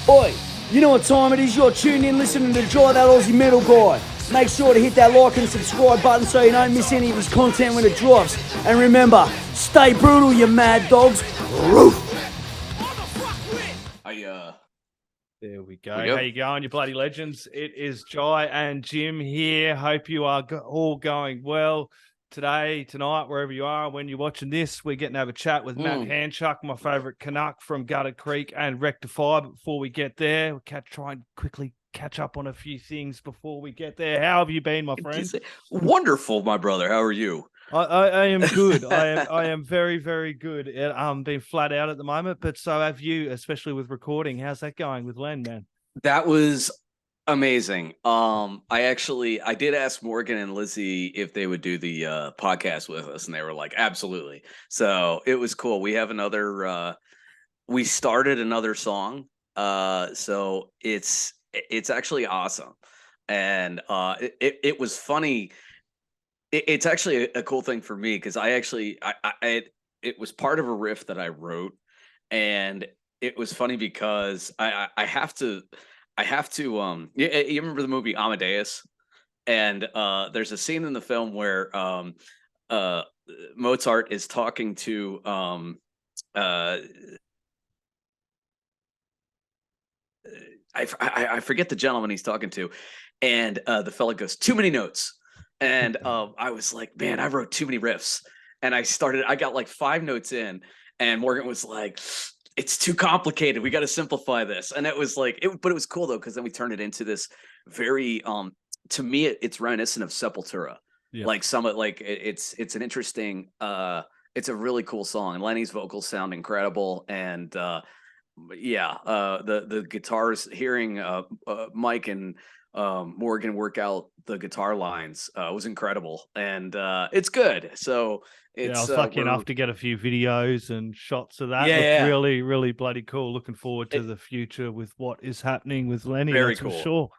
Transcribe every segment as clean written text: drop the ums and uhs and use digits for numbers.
Oi, you know what time it is? You're tuned in listening to Jai That Aussie Metal Guy. Make sure to hit that like and subscribe button so you don't miss any of his content when it drops. And remember, stay brutal, you mad dogs. Roof. There we go. How you going, you bloody legends? It is Jai and Jim here. Hope you are all going well today, tonight, wherever you are. When you're watching this, we're getting to have a chat with Matt Hanchuck, my favourite Canuck from Gutter Creek and Rectify. But before we get there, we'll try and quickly catch up on a few things before we get there. How have you been, my friend? Wonderful, my brother. How are you? I am good. I am very, very good. Been flat out at the moment, but so have you, especially with recording. How's that going with Len, man? That was amazing. I did ask Morgan and Lizzie if they would do the podcast with us, and they were like, absolutely. So it was cool. We have another. We started another song. So it's actually awesome, and it was funny. It's actually a cool thing for me because it was part of a riff that I wrote, and it was funny because I have to you remember the movie Amadeus, and there's a scene in the film where Mozart is talking to I forget the gentleman he's talking to, and the fella goes, too many notes. And I was like, man, I wrote too many riffs. And I got like 5 notes in, and Morgan was like, it's too complicated. We got to simplify this. And it was like, but it was cool though, because then we turned it into this very, to me, it's reminiscent of Sepultura. Yeah. Like it's an interesting, it's a really cool song. And Lenny's vocals sound incredible. And the guitars, hearing Mike and Morgan work out the guitar lines was incredible, and it's good. So it's I was lucky enough to get a few videos and shots of that. Really, really bloody cool. Looking forward to the future with what is happening with Lenny. Very that's cool. For sure.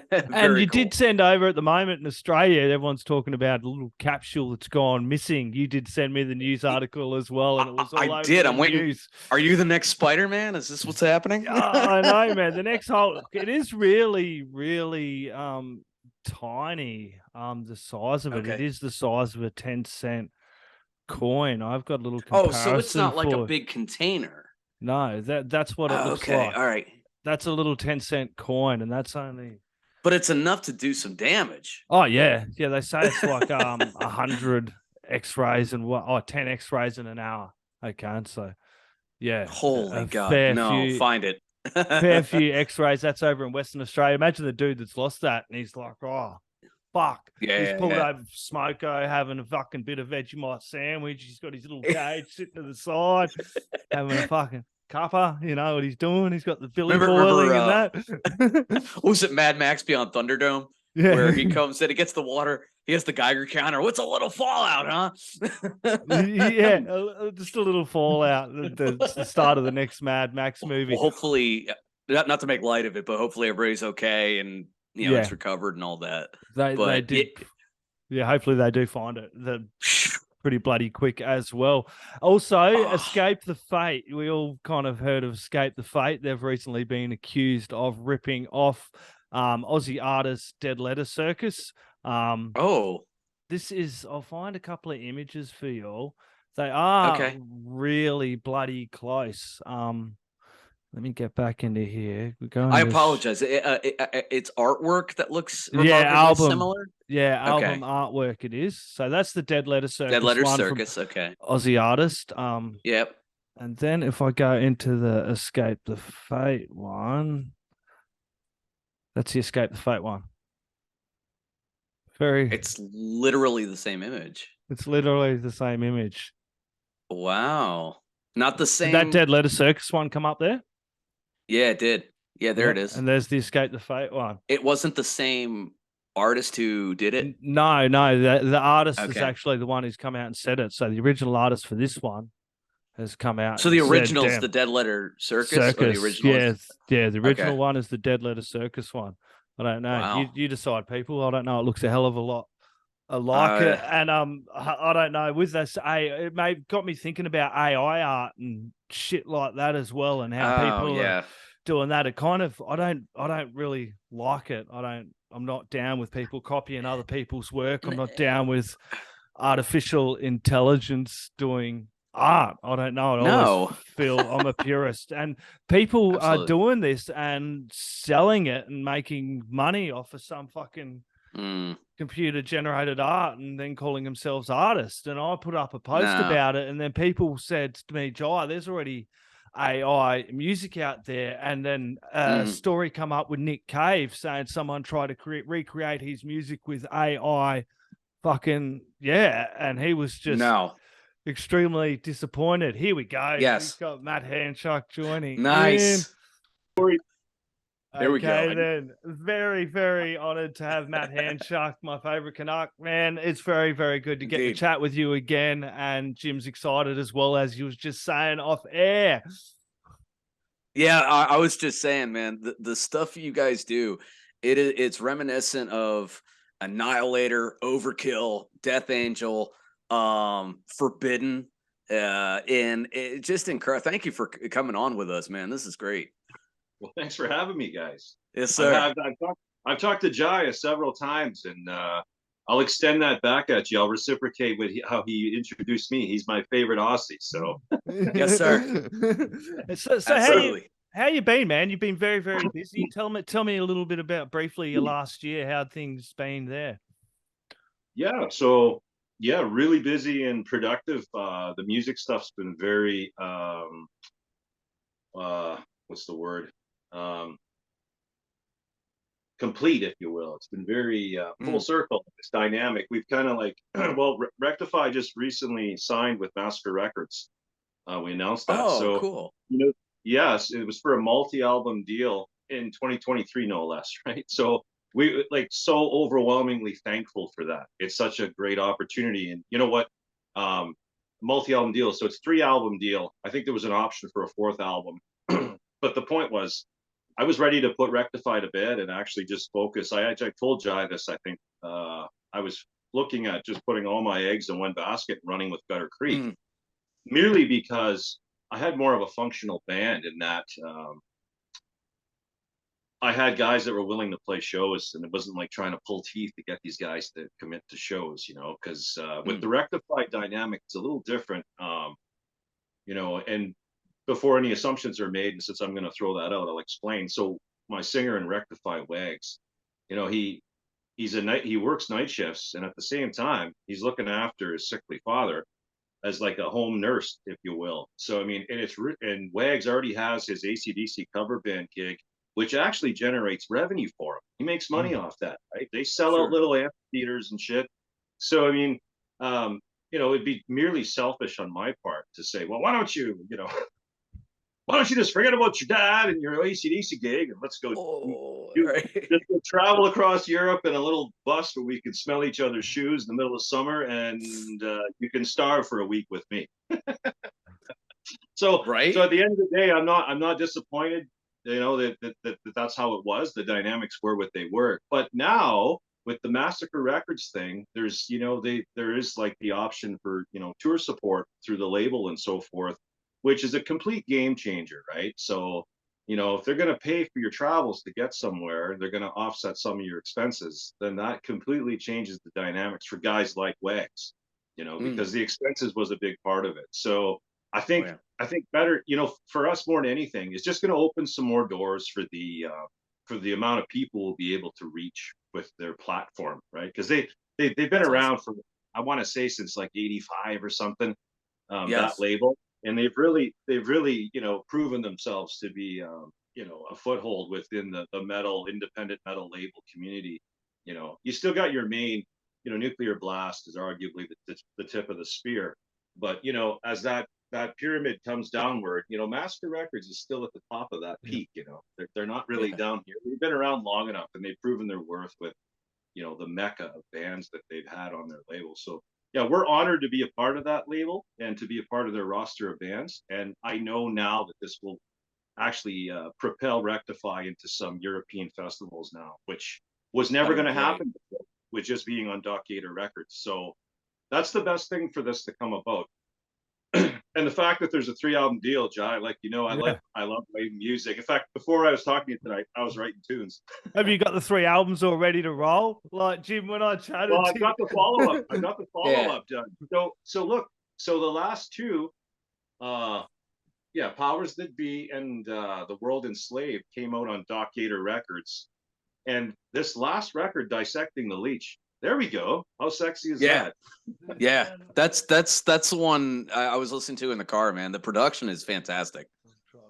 And you did send over at the moment in Australia, everyone's talking about a little capsule that's gone missing. You did send me the news article as well, and it was all over the waiting. News. Are you the next Spider-Man? Is this what's happening? I know, man. The next it is really, really tiny. The size of it. Okay. It is the size of a 10-cent coin. I've got a little comparison. So it's not like a big container. No, that's what it looks like. All right. That's a little 10-cent coin, and that's only. But it's enough to do some damage. Oh yeah. They say it's like 100 X-rays and 10 X-rays in an hour. Okay, so yeah. Holy God! Find it. Fair few X-rays. That's over in Western Australia. Imagine the dude that's lost that, and he's like, oh. Fuck. He's pulled over Smoko, having a fucking bit of Vegemite sandwich. He's got his little cage sitting to the side, having a fucking cuppa. You know what he's doing? He's got the Billy boiling and that. Was it Mad Max Beyond Thunderdome? Yeah. Where he comes in, he gets the water, he has the Geiger counter. What's a little fallout, huh? Yeah, just a little fallout. It's the start of the next Mad Max movie. Well, hopefully, not to make light of it, but hopefully everybody's okay and it's recovered and all that. They did. Hopefully they do find it. They're pretty bloody quick as well. Also, Escape the Fate. We all kind of heard of Escape the Fate. They've recently been accused of ripping off Aussie artist Dead Letter Circus. This is. I'll find a couple of images for you all. They are really bloody close. Let me get back into here. I apologize. It's artwork that looks album similar. Album artwork it is. So that's the Dead Letter Circus. Dead Letter Circus. Okay. Aussie artist. Yep. And then if I go into the Escape the Fate one, that's the Escape the Fate one. It's literally the same image. It's literally the same image. Wow. Not the same. Did that Dead Letter Circus one come up there? Yeah, it did. Yeah, there it is. And there's the Escape the Fate one. It wasn't the same artist who did it? No. The artist is actually the one who's come out and said it. So the original artist for this one has come out. So the original is the Dead Letter Circus? Or the original the original one is the Dead Letter Circus one. I don't know. Wow. You decide, people. I don't know. It looks a hell of a lot alike it. And I don't know. With this, it got me thinking about AI art and shit like that as well, and how people doing that, it kind of I don't really like it. I'm not down with people copying other people's work. I'm not down with artificial intelligence doing art. I don't know. I always feel I'm a purist, and people are doing this and selling it and making money off of some fucking computer generated art and then calling themselves artists. And I put up a post about it, and then people said to me, Jai, there's already AI music out there. And then a story come up with Nick Cave saying someone tried to recreate his music with AI. Fucking yeah. And he was just extremely disappointed. Here we go. Yes. We've got Matt Hanchuck joining. Nice. There we go. Then very, very honored to have Matt Hanchuck, my favorite Canuck. Man, it's very, very good to get to chat with you again. And Jim's excited as well, as you was just saying off air. Yeah, I was just saying, man, the stuff you guys do, it's reminiscent of Annihilator, Overkill, Death Angel, Forbidden, and it just incredible. Thank you for coming on with us, man. This is great. Well, thanks for having me, guys. Yes, sir. I've talked to Jai several times, and I'll extend that back at you. I'll reciprocate with how he introduced me. He's my favorite Aussie. So, yes, sir. So how you been, man? You've been very, very busy. Tell me a little bit about briefly your last year. How things been there? Yeah. So really busy and productive. The music stuff's been very what's the word? Complete, if you will. It's been very full circle. It's dynamic. We've kind of like, well, Rectify just recently signed with Massacre Records. We announced that. Oh, so cool. Yes, it was for a multi-album deal in 2023, no less, right? So we so overwhelmingly thankful for that. It's such a great opportunity. And you know what? Multi-album deal. So it's 3-album deal. I think there was an option for a 4th album. But the point was, I was ready to put Rectify to bed and actually just focus. I told Jai this, I think. I was looking at just putting all my eggs in one basket and running with Better Creek, merely because I had more of a functional band in that I had guys that were willing to play shows, and it wasn't like trying to pull teeth to get these guys to commit to shows, because with the Rectify dynamic, it's a little different, and before any assumptions are made, and since I'm going to throw that out, I'll explain. So my singer in Rectify, Wags, he works night shifts, and at the same time, he's looking after his sickly father as like a home nurse, if you will. So I mean, and Wags already has his AC/DC cover band gig, which actually generates revenue for him. He makes money off that, right? They sell out little amphitheaters and shit. So I mean, it'd be merely selfish on my part to say, well, why don't you just forget about your dad and your AC/DC gig and let's go just go travel across Europe in a little bus where we can smell each other's shoes in the middle of summer, and you can starve for a week with me. So at the end of the day, I'm not disappointed. That's how it was. The dynamics were what they were. But now with the Massacre Records thing, there's there is like the option for tour support through the label and so forth, which is a complete game changer, right? So, if they're going to pay for your travels to get somewhere, they're going to offset some of your expenses, then that completely changes the dynamics for guys like Wags, because the expenses was a big part of it. So I think better, for us more than anything, is just going to open some more doors for the amount of people we'll be able to reach with their platform, right? Because they've been around for, I want to say, since like 85 or something, that label. And they've really, proven themselves to be, a foothold within the independent metal label community. You still got your main, Nuclear Blast is arguably the tip of the spear. But, as that pyramid comes downward, Massacre Records is still at the top of that peak, They're not really down here. They've been around long enough, and they've proven their worth with, the mecca of bands that they've had on their label. So, yeah, we're honored to be a part of that label and to be a part of their roster of bands. And I know now that this will actually propel Rectify into some European festivals now, which was never going to happen before, with just being on Doc Gator Records. So that's the best thing for this to come about. And the fact that there's a 3-album deal, Jai, like, I love writing music. In fact, before I was talking to you tonight, I was writing tunes. Have you got the 3 albums all ready to roll? Like Jim, when I chatted. Well, I've got the follow up. Done. So look, so the last 2, Powers That Be and The World Enslaved came out on Doc Gator Records, and this last record, Dissecting the Leech. There we go. How sexy is that? Yeah, that's the one I was listening to in the car, man. The production is fantastic.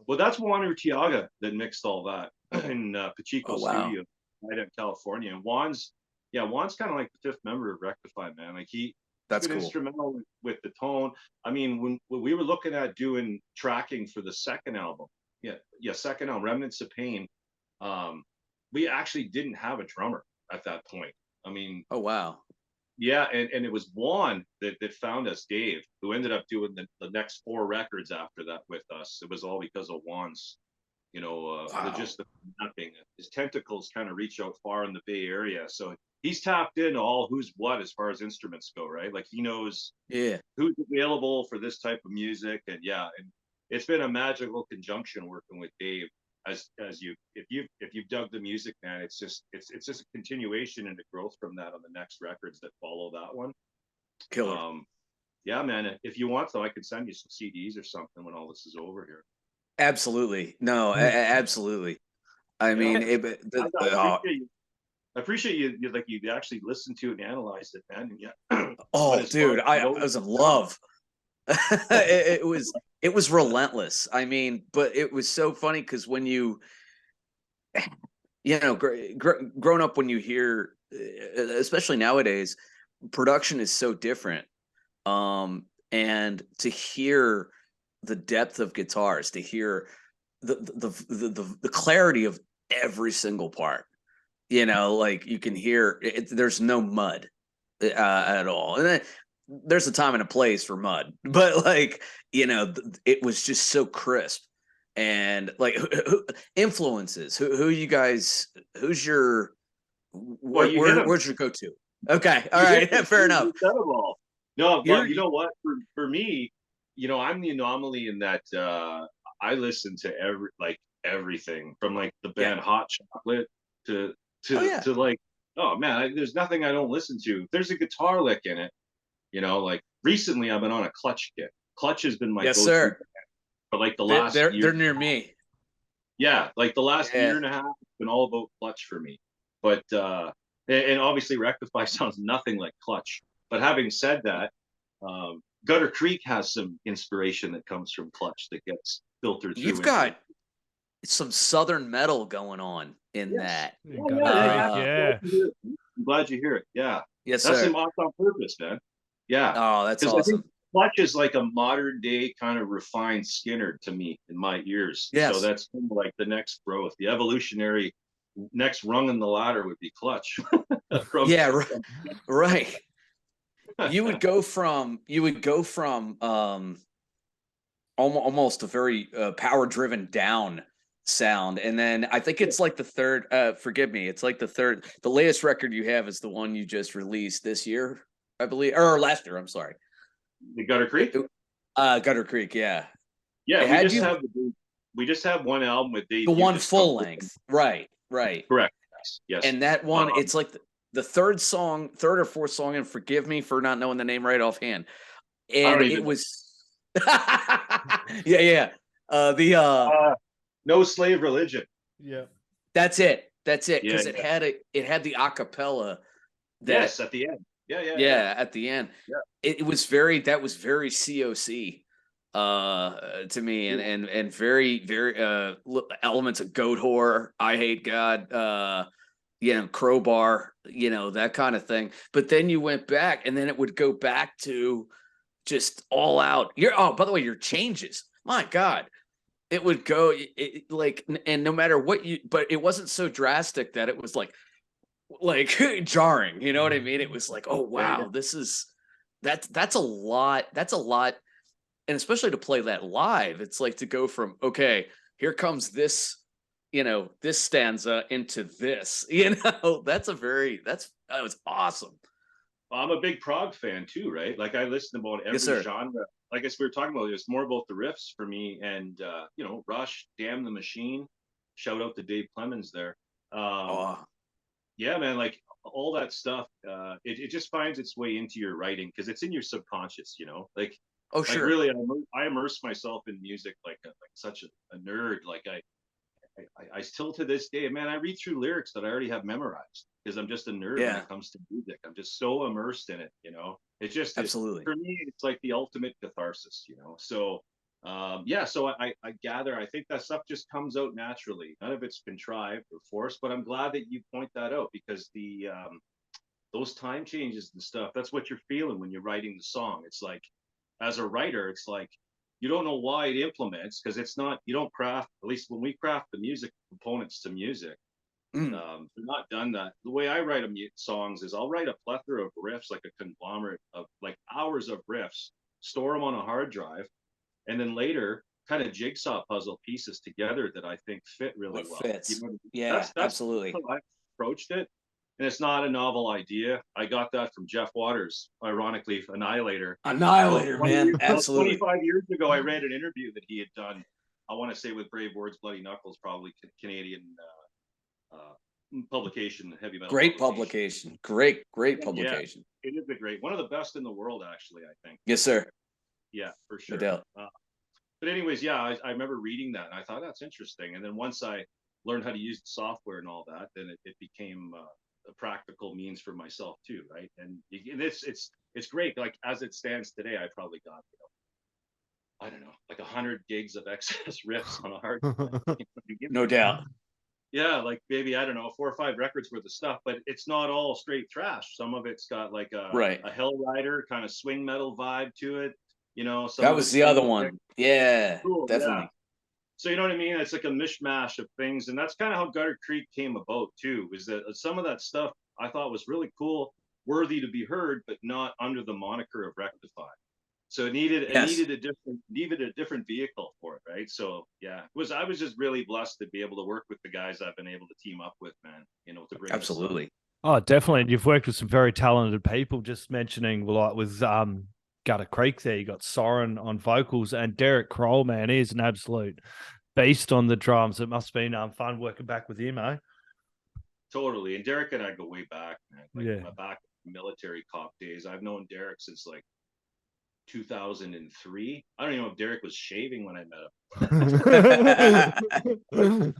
Well, that's Juan Urtiaga that mixed all that in Pacheco Studio, right in California. And Juan's kind of like the 5th member of Rectify, man. Like that's been cool. Instrumental with the tone. I mean, when we were looking at doing tracking for the second album, second album, Remnants of Pain, we actually didn't have a drummer at that point. I mean, oh wow, yeah, and it was Juan that found us, Dave, who ended up doing the next 4 records after that with us. It was all because of Juan's, logistic mapping. His tentacles kind of reach out far in the Bay Area, so he's tapped into all who's what as far as instruments go, right? Like he knows who's available for this type of music, and it's been a magical conjunction working with Dave. As if you've dug the music, man, it's just a continuation and a growth from that on the next records that follow that one. Killer. Yeah, man. If you want, though, I could send you some CDs or something when all this is over here. Absolutely. No, absolutely. I mean, I appreciate you. Like you actually listened to it and analyzed it, man. And oh, dude, I was in love. it was relentless. I mean, but it was so funny because when you grown up, when you hear, especially nowadays, production is so different. And to hear the depth of guitars, to hear the clarity of every single part, like you can hear it, there's no mud at all. And then there's a time and a place for mud, but it was just so crisp. And like influences, who's your where's your go-to? Okay, all right, fair enough. No, but you know what? For me, I'm the anomaly in that I listen to everything from like the band Hot Chocolate to like, oh man, there's nothing I don't listen to. If there's a guitar lick in it, like recently I've been on a Clutch kick. Clutch has been my go-to band for like the last year. They're near me. Yeah, like the last year and a half, it's been all about Clutch for me. But and obviously Rectify sounds nothing like Clutch. But having said that, Gutter Creek has some inspiration that comes from Clutch that gets filtered through. You've got some Southern metal going on in that. Yeah. I'm glad you hear it. Yeah. Yes, that's sir. on purpose, man. Yeah. Oh, that's awesome. I think Clutch is like a modern day kind of refined Skinner to me in my ears. Yes. So that's kind of like the next growth. The evolutionary next rung in the ladder would be Clutch. Right. You would go from almost a very power driven down sound, and then I think it's like the third, forgive me, it's like the latest record you have is the one you just released this year, I believe, or last year, I'm sorry. The Gutter Creek? Gutter Creek, yeah. Yeah, we just have one album with Dave. The one full length. Right. Correct. Yes. And that one, it's like the third or fourth song, and forgive me for not knowing the name right offhand. And it was No Slave Religion. Yeah. That's it. Because it had the acapella. Yes, at the end. Yeah, at the end. Yeah. It was very COC to me, and very, very elements of Goat Whore, I Hate God, Crowbar, that kind of thing. But then you went back, and then it would go back to just all out. By the way, your changes, my God, it would go and no matter what but it wasn't so drastic that it was like jarring. You know what I mean? It was like, oh wow, that's a lot. That's a lot. And especially to play that live, it's like to go from, okay, here comes this, this stanza into this, that was awesome. I'm a big prog fan too, right? Like I listen to about every genre like I guess we were talking about, it's more about the riffs for me, and you know, Rush, Damn the Machine, shout out to Dave Clemens there. Yeah, man, like all that stuff, it just finds its way into your writing because it's in your subconscious, you know, like. Oh, like sure. really, I immerse myself in music like such a nerd. Like I still to this day, man, I read through lyrics that I already have memorized because I'm just a nerd when it comes to music. I'm just so immersed in it, you know. It's just Absolutely. for me, it's like the ultimate catharsis, you know. So yeah, so I gather I think that stuff just comes out naturally. None of it's contrived or forced, but I'm glad that you point that out because the those time changes and stuff, that's what you're feeling when you're writing the song. It's like as a writer, it's like you don't know why it implements because it's not, you don't craft, at least when we craft the music components to music, they're not done that. The way I write songs is I'll write a plethora of riffs, like a conglomerate of like hours of riffs, store them on a hard drive, and then later kind of jigsaw puzzle pieces together that I think fit really well. Fits. You know, Yeah, that's absolutely. how I approached it. And it's not a novel idea. I got that from Jeff Waters, ironically, Annihilator. Annihilator, man. About Absolutely. 25 years ago, I read an interview that he had done, I want to say with Brave Words, Bloody Knuckles, probably Canadian publication, heavy metal. Great publication. Great publication. Yeah, it is a great, one of the best in the world, actually, I think. Yes, sir. Yeah, for sure. No doubt. But anyways, yeah, I remember reading that and I thought that's interesting. And then once I learned how to use the software and all that, then it became a practical means for myself too, right? And it's great. Like as it stands today, I probably got, you know, I don't know, like 100 gigs of excess riffs on a hard drive. No doubt. Yeah, like maybe I don't know, 4 or 5 records worth of stuff, but it's not all straight thrash. Some of it's got like a Hell Rider kind of swing metal vibe to it, you know. That was the other one. Yeah, cool, definitely. Yeah. So you know what I mean? It's like a mishmash of things, and that's kind of how Gutter Creek came about too. Is that some of that stuff I thought was really cool, worthy to be heard, but not under the moniker of Rectify. So it needed a different vehicle for it, right? So yeah, I was just really blessed to be able to work with the guys I've been able to team up with, man. You know, to bring absolutely. Oh, definitely. And you've worked with some very talented people. Just mentioning, like with Gutter Creek there, you got Soren on vocals and Derek Kroll, man, he is an absolute beast on the drums. It must have been fun working back with him, eh? Totally. And Derek and I go way back, man. Like yeah. Back military cop days. I've known Derek since like 2003. I don't even know if Derek was shaving when I met him.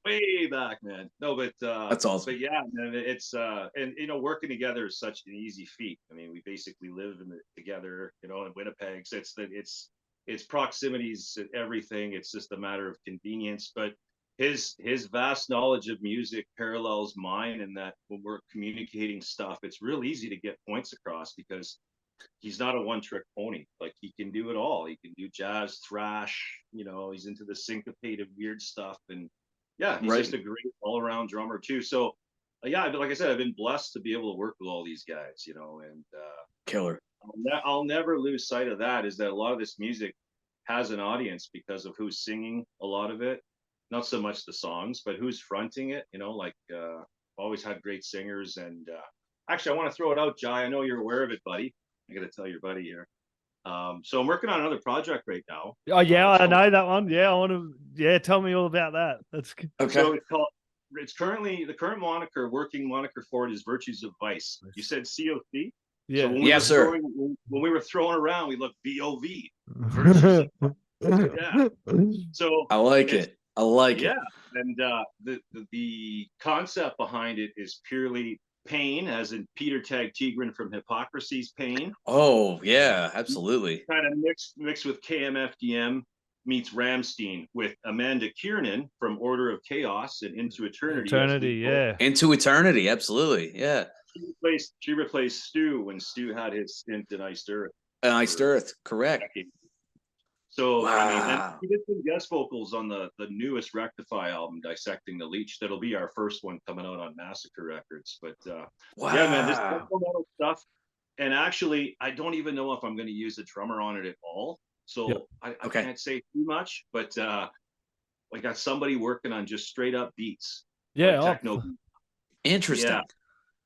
Way back, man. No, but that's awesome. But yeah, man, it's and you know, working together is such an easy feat. I mean, we basically live together, you know, in Winnipeg. So it's proximities and everything. It's just a matter of convenience. But his vast knowledge of music parallels mine, in that when we're communicating stuff, it's real easy to get points across because he's not a one-trick pony. Like he can do it all. He can do jazz, thrash, you know, he's into the syncopated weird stuff. And yeah, he's just a great all-around drummer too. So yeah, like I said, I've been blessed to be able to work with all these guys, you know, and killer. I'll never lose sight of that, is that a lot of this music has an audience because of who's singing a lot of it. Not so much the songs, but who's fronting it, you know, like always had great singers. And actually, I want to throw it out, Jai. I know you're aware of it, buddy. I got to tell your buddy here. So I'm working on another project right now. Oh yeah, I know that one. Yeah, I want to. Yeah, tell me all about that. That's good. Okay. So it's currently, the current working moniker for it is Virtues of Vice. You said COC. Yeah. So yes, sir. When we were throwing around, we looked VOV. Virtues of Vice. Yeah. So I like it. I like it. Yeah, and the concept behind it is purely pain, as in Peter Tag Tigran from Hypocrisy's Pain. Oh yeah, absolutely. Kind of mixed with KMFDM meets Rammstein with Amanda Kiernan from Order of Chaos and Into Eternity. Yeah. Into Eternity, absolutely. Yeah. She replaced Stu when Stu had his stint in Iced Earth. Iced Earth, correct. So wow. I mean, and he did some guest vocals on the newest Rectify album, Dissecting the Leech. That'll be our first one coming out on Massacre Records. But wow. Yeah, man, this metal stuff. And actually, I don't even know if I'm going to use a drummer on it at all. So I can't say too much. But I got somebody working on just straight up beats. Yeah, like techno. Interesting. Yeah.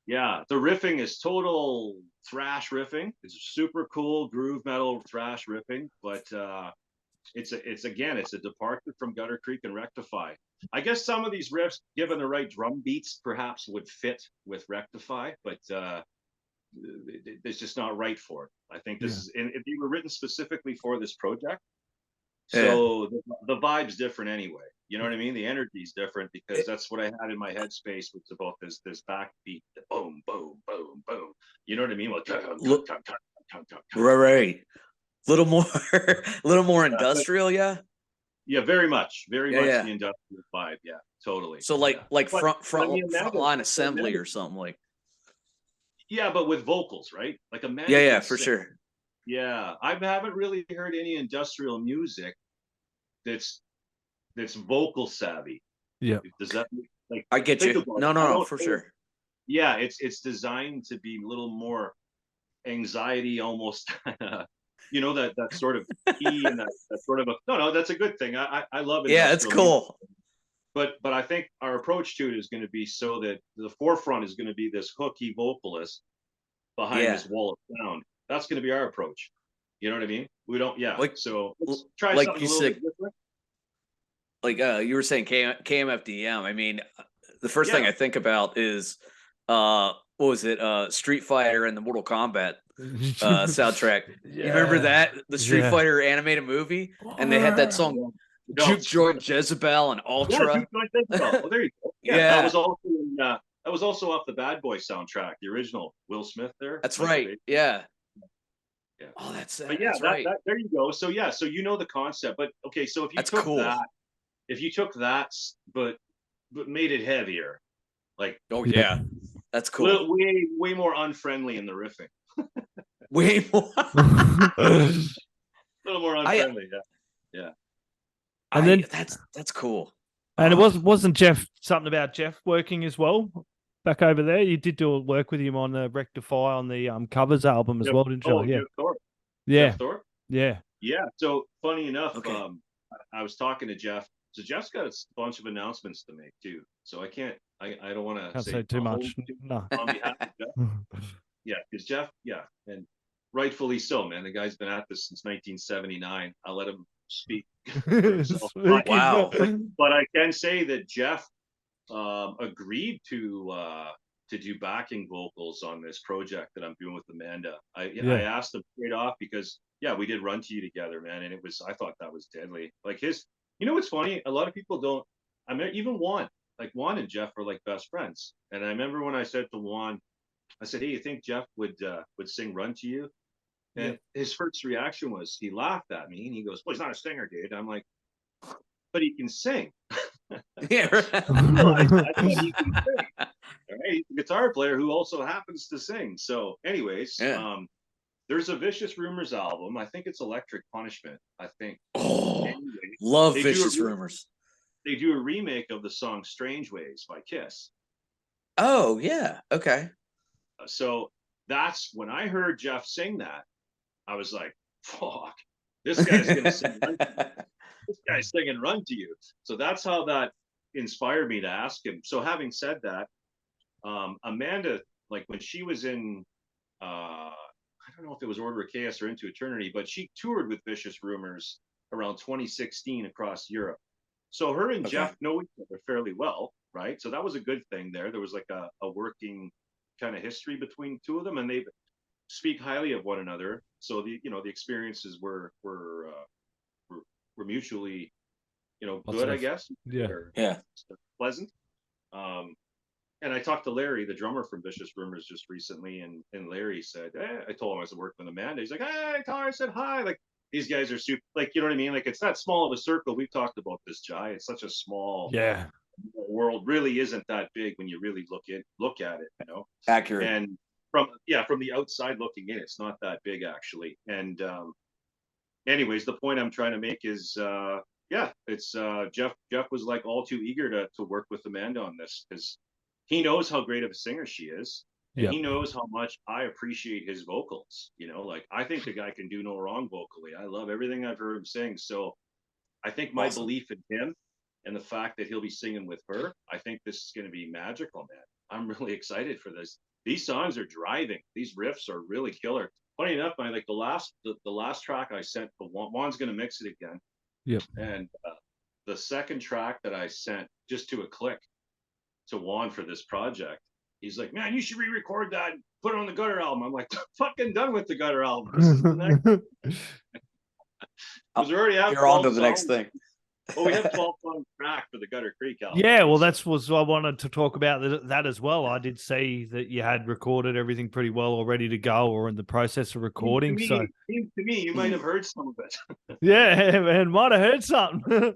Yeah, the riffing is total thrash riffing. It's super cool groove metal thrash riffing, but it's a departure from Gutter Creek and Rectify. I guess some of these riffs, given the right drum beats, perhaps would fit with Rectify, but it's just not right for it. I think this is, and if you were written specifically for this project, so the vibe's different anyway. You know what I mean? The energy's different because that's what I had in my headspace. Was about this backbeat, the boom, boom, boom, boom. You know what I mean? Like, right. Little more, little more industrial, yeah. Yeah, very much the industrial vibe. Yeah, totally. So like front line assembly Amanda, or something like. Yeah, but with vocals, right? Like Amanda. Yeah, for sure. Yeah, I haven't really heard any industrial music that's vocal savvy. Yeah. Does that like? I get you. No, for sure. Yeah, it's designed to be a little more anxiety, almost. You know, that sort of key and that sort of that's a good thing. I love it. Yeah, it's cool. Music. But I think our approach to it is going to be so that the forefront is going to be this hooky vocalist behind this wall of sound. That's going to be our approach. You know what I mean? We don't, so let's try something a little bit different. Like you were saying KMFDM. I mean, the first thing I think about is what was it? Street Fighter and the Mortal Kombat soundtrack. You remember that? The Street Fighter animated movie? And they had that song Juke Joint Jezebel and Ultra. Well, there you go. Yeah. That was also off the Bad Boy soundtrack, the original Will Smith there. That's right. Yeah. Oh, that's right. There you go. So so you know the concept, but okay. So if you took that, but made it heavier, like that's cool. Way more unfriendly in the riffing. Way more. A little more unfriendly. Yeah. And then that's cool. And it wasn't Jeff, something about Jeff working as well back over there. You did do work with him on the Rectify on the covers album as well, didn't you? Yeah. So funny enough, I was talking to Jeff. So Jeff's got a bunch of announcements to make too. So I don't want to say too much. No. On behalf of Jeff. Yeah, because Jeff, and rightfully so, man. The guy's been at this since 1979. I'll let him speak for himself. Wow. But I can say that Jeff agreed to do backing vocals on this project that I'm doing with Amanda. I asked him straight off because we did Run to You together, man, and I thought that was deadly. Like what's funny? A lot of people don't. I mean, even Juan and Jeff are like best friends. And I remember when I said to Juan, I said, "Hey, you think Jeff would sing Run to You?" And his first reaction was he laughed at me and he goes, "Well, he's not a singer, dude." I'm like, "But he can sing." Yeah. I think he can sing. All right, he's a guitar player who also happens to sing. So, anyways, there's a Vicious Rumors album. I think it's Electric Punishment. I think. Oh, love Vicious Rumors. They do a remake of the song "Strange Ways" by Kiss. Oh yeah, okay. So that's when I heard Jeff sing that. I was like, "Fuck, this guy's gonna sing." This guy's singing "Run to You." So that's how that inspired me to ask him. So having said that, Amanda, like when she was in, I don't know if it was Order of Chaos or Into Eternity, but she toured with Vicious Rumors around 2016 across Europe. So her and Jeff know each other fairly well, right? So that was a good thing there. There was like a working kind of history between the two of them, and they speak highly of one another. So the experiences were mutually, good, I guess. Yeah. Pleasant. And I talked to Larry, the drummer from Vicious Rumors, just recently, and Larry said, I told him I was working with Amanda. He's like, "Hey, tell her I said hi." Like, these guys are super, like, you know what I mean? Like, it's that small of a circle. We've talked about this, Jai. It's such a small world. Really isn't that big when you really look at it, Accurate. And from the outside looking in, it's not that big actually. And anyways, the point I'm trying to make is it's Jeff was like all too eager to work with Amanda on this because he knows how great of a singer she is. And he knows how much I appreciate his vocals. Like, I think the guy can do no wrong vocally. I love everything I've heard him sing. So I think my belief in him and the fact that he'll be singing with her, I think this is going to be magical, man. I'm really excited for this. these songs are driving. These riffs are really killer. Funny enough, man, like the last track I sent to Juan's going to mix it again. Yep. And the second track that I sent just to a click to Juan for this project, he's like, man, you should re-record that, put it on the Gutter album. I'm like, fucking done with the Gutter album. This is the next. Because we already have You're on to 12 the next songs. thing. Well, we have 12 songs track for the Gutter Creek album. Yeah, well, that's what I wanted to talk about that as well. I did see that you had recorded everything pretty well or ready to go or in the process of recording. Seems to me, you might have heard some of it. Yeah, man, might have heard something.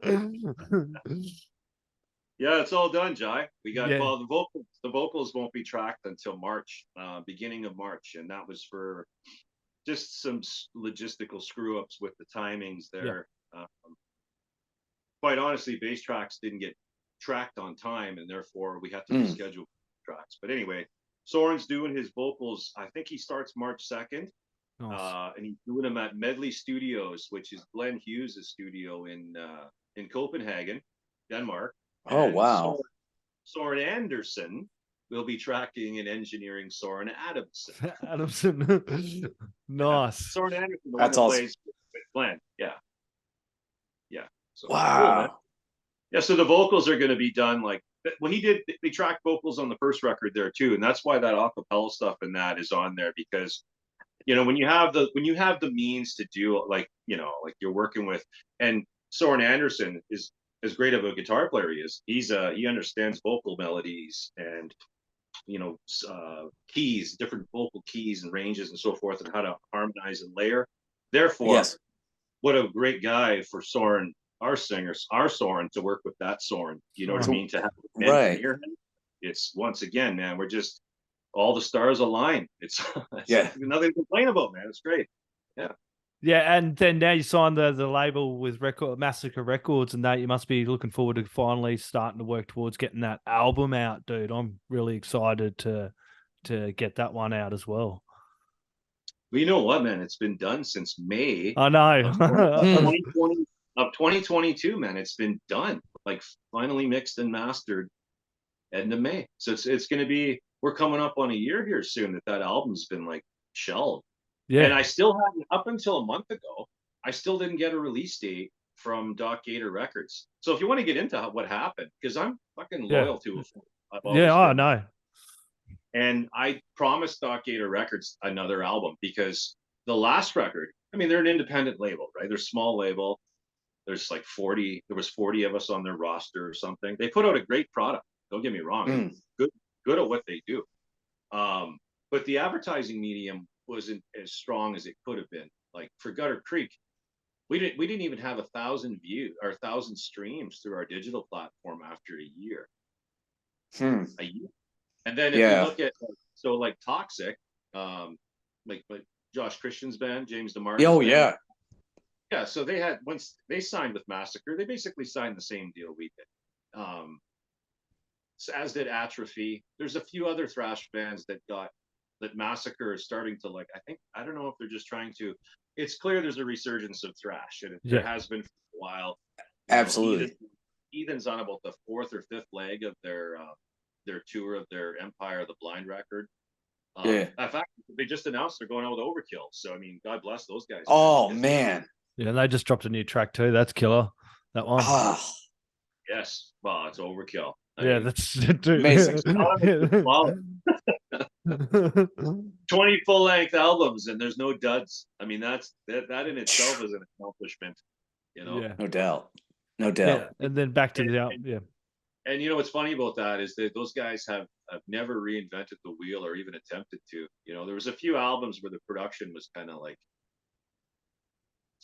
Yeah, it's all done, Jai. We got Yeah. well, the vocals won't be tracked until March, beginning of March, and that was for just some logistical screw ups with the timings there. Quite honestly, bass tracks didn't get tracked on time, and therefore we had to reschedule tracks. But anyway, Soren's doing his vocals. I think he starts March 2nd, Nice. and he's doing them at Medley Studios, which is Glenn Hughes' studio in Copenhagen, Denmark. Oh, And wow. Soren Anderson will be tracking and engineering Soren Adamson. Adamson. Nice. Soren Anderson, the That's one that awesome. plays with Glenn. Yeah. So, Wow. cool, man. Yeah, so the vocals are going to be done like, well, they tracked vocals on the first record there too, and that's why that acapella stuff and that is on there, because when you have the means to do like you're working with, and Soren Anderson is as great of a guitar player he understands vocal melodies and keys, different vocal keys and ranges and so forth, and how to harmonize and layer. Therefore, Yes. what a great guy for Soren, our Soren, to work with that Soren. You know what I mean? To have Right. It's once again, man, we're just all the stars align. It's Yeah. nothing to complain about, man. It's great. Yeah. Yeah, and then now you signed the label with Massacre Records, and that you must be looking forward to finally starting to work towards getting that album out, dude. I'm really excited to get that one out as well. Well, you know what, man? It's been done since May I know. of 2022, man. It's been done, like finally mixed and mastered end of May. So it's going to be, we're coming up on a year here soon that album's been like shelved. Yeah. And I still haven't, up until a month ago, I still didn't get a release date from Doc Gator Records. So if you want to get into what happened, because I'm fucking loyal to it. Yeah, I know. And I promised Doc Gator Records another album, because the last record, I mean, they're an independent label, right? They're a small label. There's like 40 of us on their roster or something. They put out a great product. Don't get me wrong. Good at what they do. But the advertising medium wasn't as strong as it could have been. Like for Gutter Creek, we didn't even have 1,000 views or 1,000 streams through our digital platform after a year. A year. And then if you look at like Toxic, like Josh Christian's band, James DeMarco. Oh yeah. Yeah, so they had, once they signed with Massacre, they basically signed the same deal we did. So as did Atrophy. There's a few other thrash bands that Massacre is starting to like. I don't know if they're just trying to. It's clear there's a resurgence of thrash, and there has been for a while. Absolutely. Ethan's on about the 4th or 5th leg of their tour of their Empire of the Blind record. In fact, they just announced they're going out with Overkill. So I mean, God bless those guys. Oh man. Yeah, and they just dropped a new track too. That's killer. That one. Yes. Well, it's Overkill. Yeah, that's amazing. 20 full-length albums, and there's no duds. I mean, that in itself is an accomplishment. Yeah. No doubt. Yeah. And then back to the album. Yeah. And what's funny about that is that those guys have never reinvented the wheel or even attempted to. There was a few albums where the production was kind of like,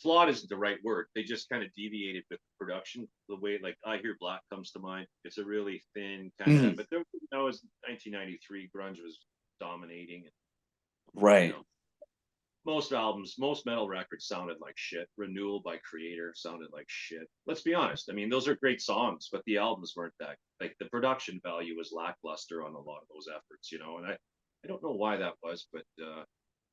flawed isn't the right word. They just kind of deviated with the production, the way, like, I Hear Black comes to mind. It's a really thin kind of, but there, it was 1993, grunge was dominating. Right. Most albums, most metal records sounded like shit. Renewal by Creator sounded like shit. Let's be honest. I mean, those are great songs, but the albums weren't that, like, the production value was lackluster on a lot of those efforts, and I don't know why that was, but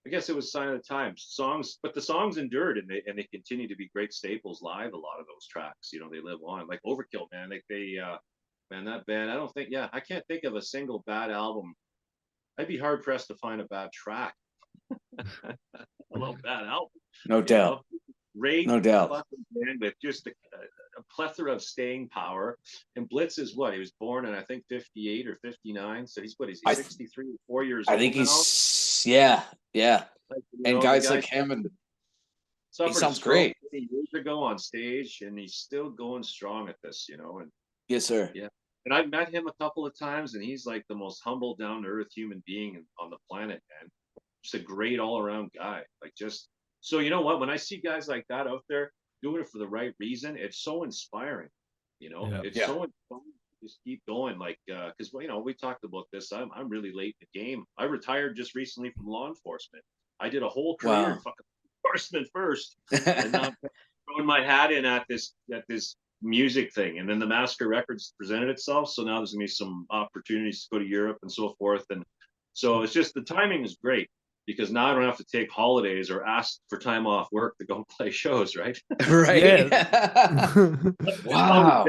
I guess it was a sign of the times. But the songs endured, and they continue to be great staples live. A lot of those tracks, they live on. Like Overkill, man. Like man, that band. I can't think of a single bad album I'd be hard pressed to find a bad track. I love that album. No doubt. Great, No doubt. fucking band with just a plethora of staying power. And Blitz is what? He was born in, I think, 58 or 59. So he's what? Is he 63 or 4 years old? I think now? he's yeah. Like, And guys like him, and he sounds great. Years ago on stage, and he's still going strong at this, And Yes, sir. yeah. And I've met him a couple of times, and he's like the most humble, down to earth human being on the planet, man. Just a great all around guy. Like, just so you know what? When I see guys like that out there doing it for the right reason, it's so inspiring. It's so inspiring. Just keep going, like, because we talked about this. I'm really late in the game. I retired just recently from law enforcement. I did a whole career in fucking enforcement first, and now I'm throwing my hat in at this music thing. And then the Massacre Records presented itself, so now there's gonna be some opportunities to go to Europe and so forth. And so it's just the timing is great, because now I don't have to take holidays or ask for time off work to go play shows, right? Right. Wow.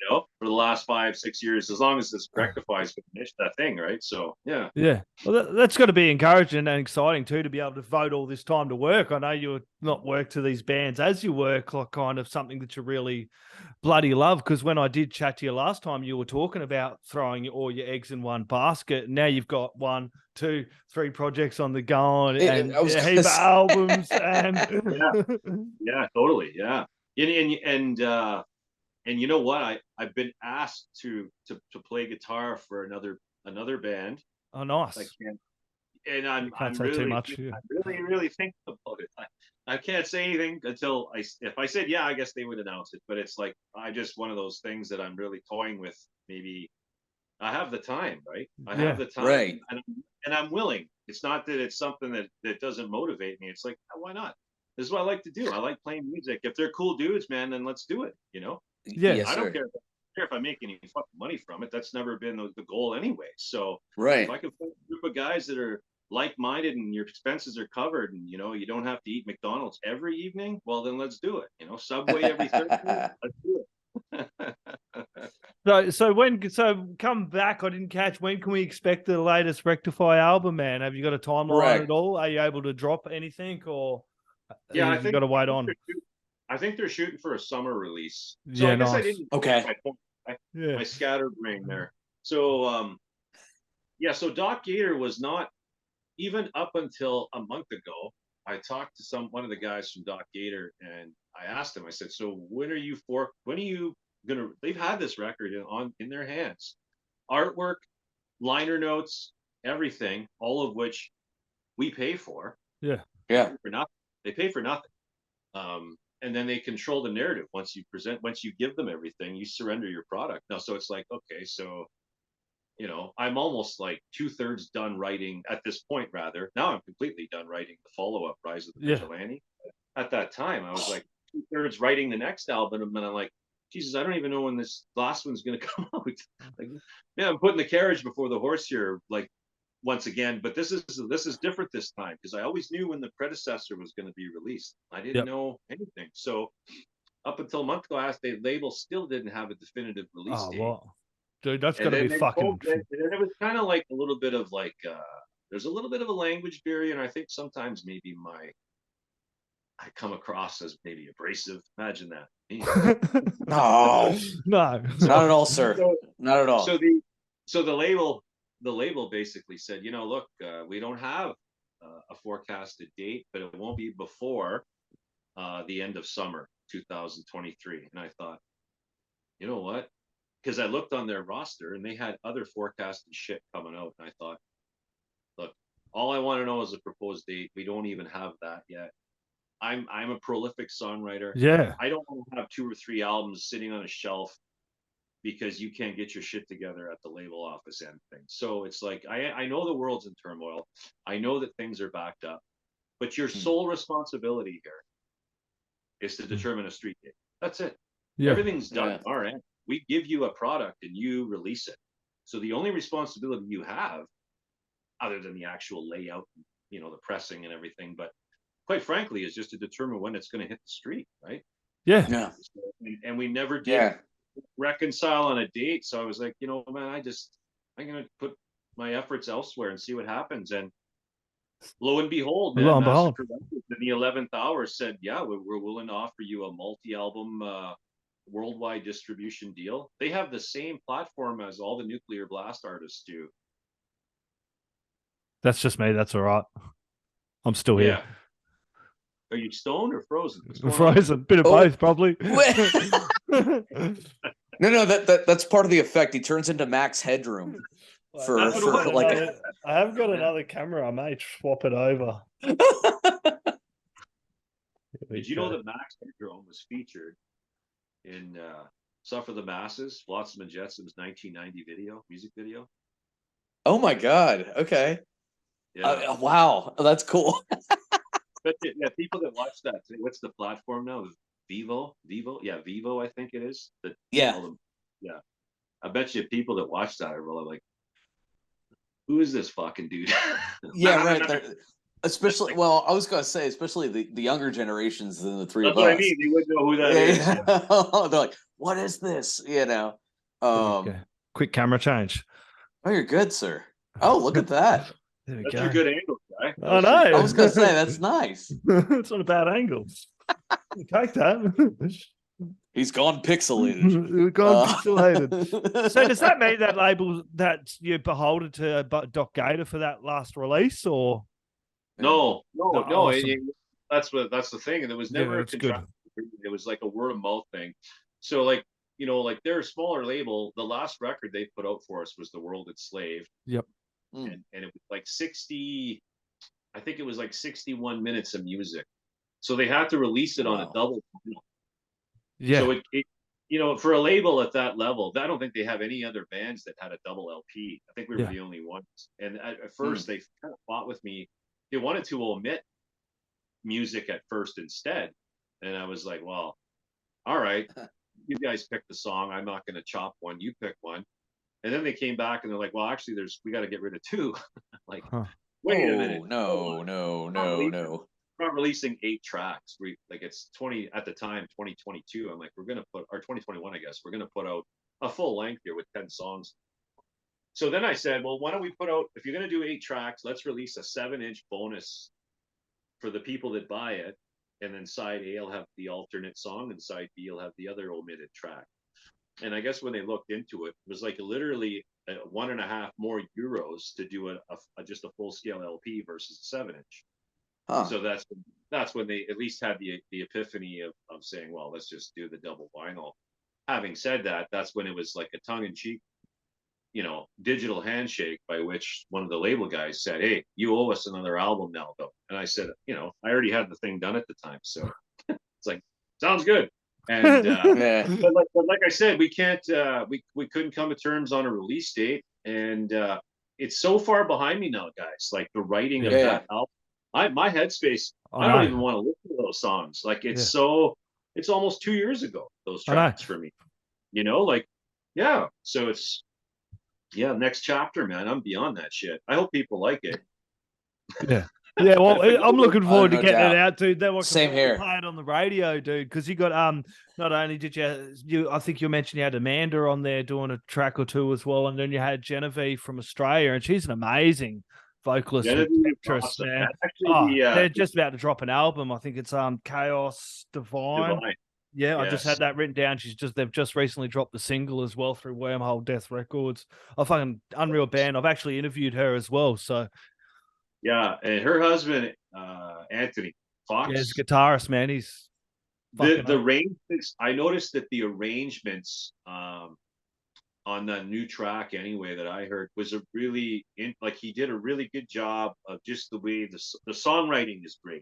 For the last 5-6 years, as long as this rectifies finished that thing, right? So yeah. Well, that's got to be encouraging and exciting too, to be able to devote all this time to work. I know you're not work to these bands as you work, like kind of something that you really bloody love. Because when I did chat to you last time, you were talking about throwing all your eggs in one basket. Now you've got 1, 2, 3 projects on the go, and a heap of albums. And yeah, totally, yeah. And you know what? I've been asked to play guitar for another band. Oh, nice. I'm say too much. I'm really thinking about it. I can't say anything until if I said yeah, I guess they would announce it. But it's like one of those things that I'm really toying with. Maybe I have the time, right? I have the time, right? And I'm willing. It's not that it's something that doesn't motivate me. It's like, why not? This is what I like to do. I like playing music. If they're cool dudes, man, then let's do it. Yeah, yes, I don't care if I make any fucking money from it. That's never been the goal anyway. So right. If I can find a group of guys that are like-minded and your expenses are covered, and you don't have to eat McDonald's every evening, well then let's do it. Subway every Thursday, let's do it. So come back. I didn't catch, when can we expect the latest Rectify album, man? Have you got a timeline at all? Are you able to drop anything, or I think you got to wait on? I think they're shooting for a summer release. So yeah, I guess nice. I didn't. Okay. My scattered brain there. So so Doc Gator was not, even up until a month ago. I talked to one of the guys from Doc Gator, and I asked him. I said, "So when are you gonna?" They've had this record in their hands, artwork, liner notes, everything, all of which we pay for. Yeah. For nothing. They pay for nothing. And then they control the narrative. Once you give them everything, you surrender your product. Now, so it's like, okay, so, I'm almost like 2/3 done writing at this point, rather. Now I'm completely done writing the follow-up, Rise of the Vigilante. At that time, I was like 2/3 writing the next album, and I'm like, Jesus, I don't even know when this last one's going to come out. Like, I'm putting the carriage before the horse here, like, once again, but this is different this time, because I always knew when the predecessor was going to be released. I didn't know anything. So up until a month ago, the label still didn't have a definitive release date. Wow. Dude, that's going to be fucking... And it was kind of like a little bit of like, there's a little bit of a language barrier, and I think sometimes maybe I come across as maybe abrasive. Imagine that. No, not at all, sir. Not at all. So the label basically said, look, we don't have a forecasted date, but it won't be before the end of summer 2023. And I thought, you know what? Because I looked on their roster and they had other forecasted shit coming out. And I thought, look, all I want to know is a proposed date. We don't even have that yet. I'm a prolific songwriter. Yeah. I don't want to have 2 or 3 albums sitting on a shelf because you can't get your shit together at the label office and things. So it's like, I know the world's in turmoil. I know that things are backed up, but your sole responsibility here is to determine a street date. That's it. Yeah. Everything's done on our end. We give you a product and you release it. So the only responsibility you have, other than the actual layout, the pressing and everything, but quite frankly, is just to determine when it's going to hit the street, right? Yeah. And we never did reconcile on a date. So I was like, man, I'm going to put my efforts elsewhere and see what happens. And lo and behold, Lo man, and behold. Massacre Records in the 11th hour said, yeah, we're willing to offer you a multi-album worldwide distribution deal. They have the same platform as all the Nuclear Blast artists do. That's just me. That's all right. I'm still here. Yeah. Are you stoned or frozen? Frozen. Bit of both, probably. No, that's part of the effect. He turns into Max Headroom. I have got another camera. I may swap it over. Did you know that Max Headroom was featured in Suffer the Masses, Flotsam and Jetsam's 1990 music video? Oh my God. Okay. Yeah. Wow. That's cool. But yeah, people that watch that, what's the platform now? Vivo? Yeah, Vivo, I think it is. Yeah. I bet you people that watch that are really like, who is this fucking dude? Yeah, right. Especially, well, I was going to say, especially the younger generations than the three of us. That's what I mean. They wouldn't know who that is. Yeah. They're like, what is this? Quick camera change. Oh, you're good, sir. Oh, look at that. That's a good angle, guy. I know. I was going to say, that's nice. It's not a bad angle. Take that. He's gone pixelated. Pixelated. So does that mean that label that you're beholden to Doc Gator for that last release, or? No. Awesome. That's the thing, and there was never a contract. It was like a word of mouth thing. So like they're a smaller label. The last record they put out for us was The World Enslaved. Yep. And it was like 60, I think it was like 61 minutes of music. So they had to release it on a double. Yeah. So it for a label at that level, I don't think they have any other bands that had a double LP. I think we were the only ones. And at first they kind of fought with me. They wanted to omit music at first instead. And I was like, well, all right, you guys pick the song. I'm not going to chop one. You pick one. And then they came back and they're like, well, actually, we got to get rid of 2. Like, wait a minute. No. We're not releasing 8 tracks. It's 20 at the time, 2022. I'm like, we're going to put, or 2021, I guess, we're going to put out a full length here with 10 songs. So then I said, well, why don't we put out, if you're going to do 8 tracks, let's release a 7-inch bonus for the people that buy it. And then side A will have the alternate song and side B will have the other omitted track. And I guess when they looked into it, it was like literally €1.5 more to do just a full scale LP versus a 7-inch. So that's when they at least had the epiphany of saying, well, let's just do the double vinyl. Having said that, that's when it was like a tongue in cheek, digital handshake by which one of the label guys said, hey, you owe us another album now, though. And I said, I already had the thing done at the time. So it's like, sounds good. And but like I said, we can't we couldn't come to terms on a release date, and it's so far behind me now, guys. Like the writing of that album, my headspace, I don't even want to listen to those songs. Like it's almost 2 years ago, those tracks for me. So it's next chapter, man. I'm beyond that shit. I hope people like it. Yeah, well, I'm looking forward to getting it out, dude. Same here. Play it on the radio, dude, because you got not only did you I think you mentioned you had Amanda on there doing a track or two as well, and then you had Genevieve from Australia, and she's an amazing vocalist. Awesome. They're just about to drop an album. I think it's Chaos Divine. Yeah, I just had that written down. They've just recently dropped the single as well through Wormhole Death Records. A fucking unreal band. I've actually interviewed her as well, so. Yeah, and her husband, Anthony Fox. Yeah, he's a guitarist, man. He's the arrangements. I noticed that the arrangements on the new track, anyway, that I heard was he did a really good job of just the way the songwriting is great.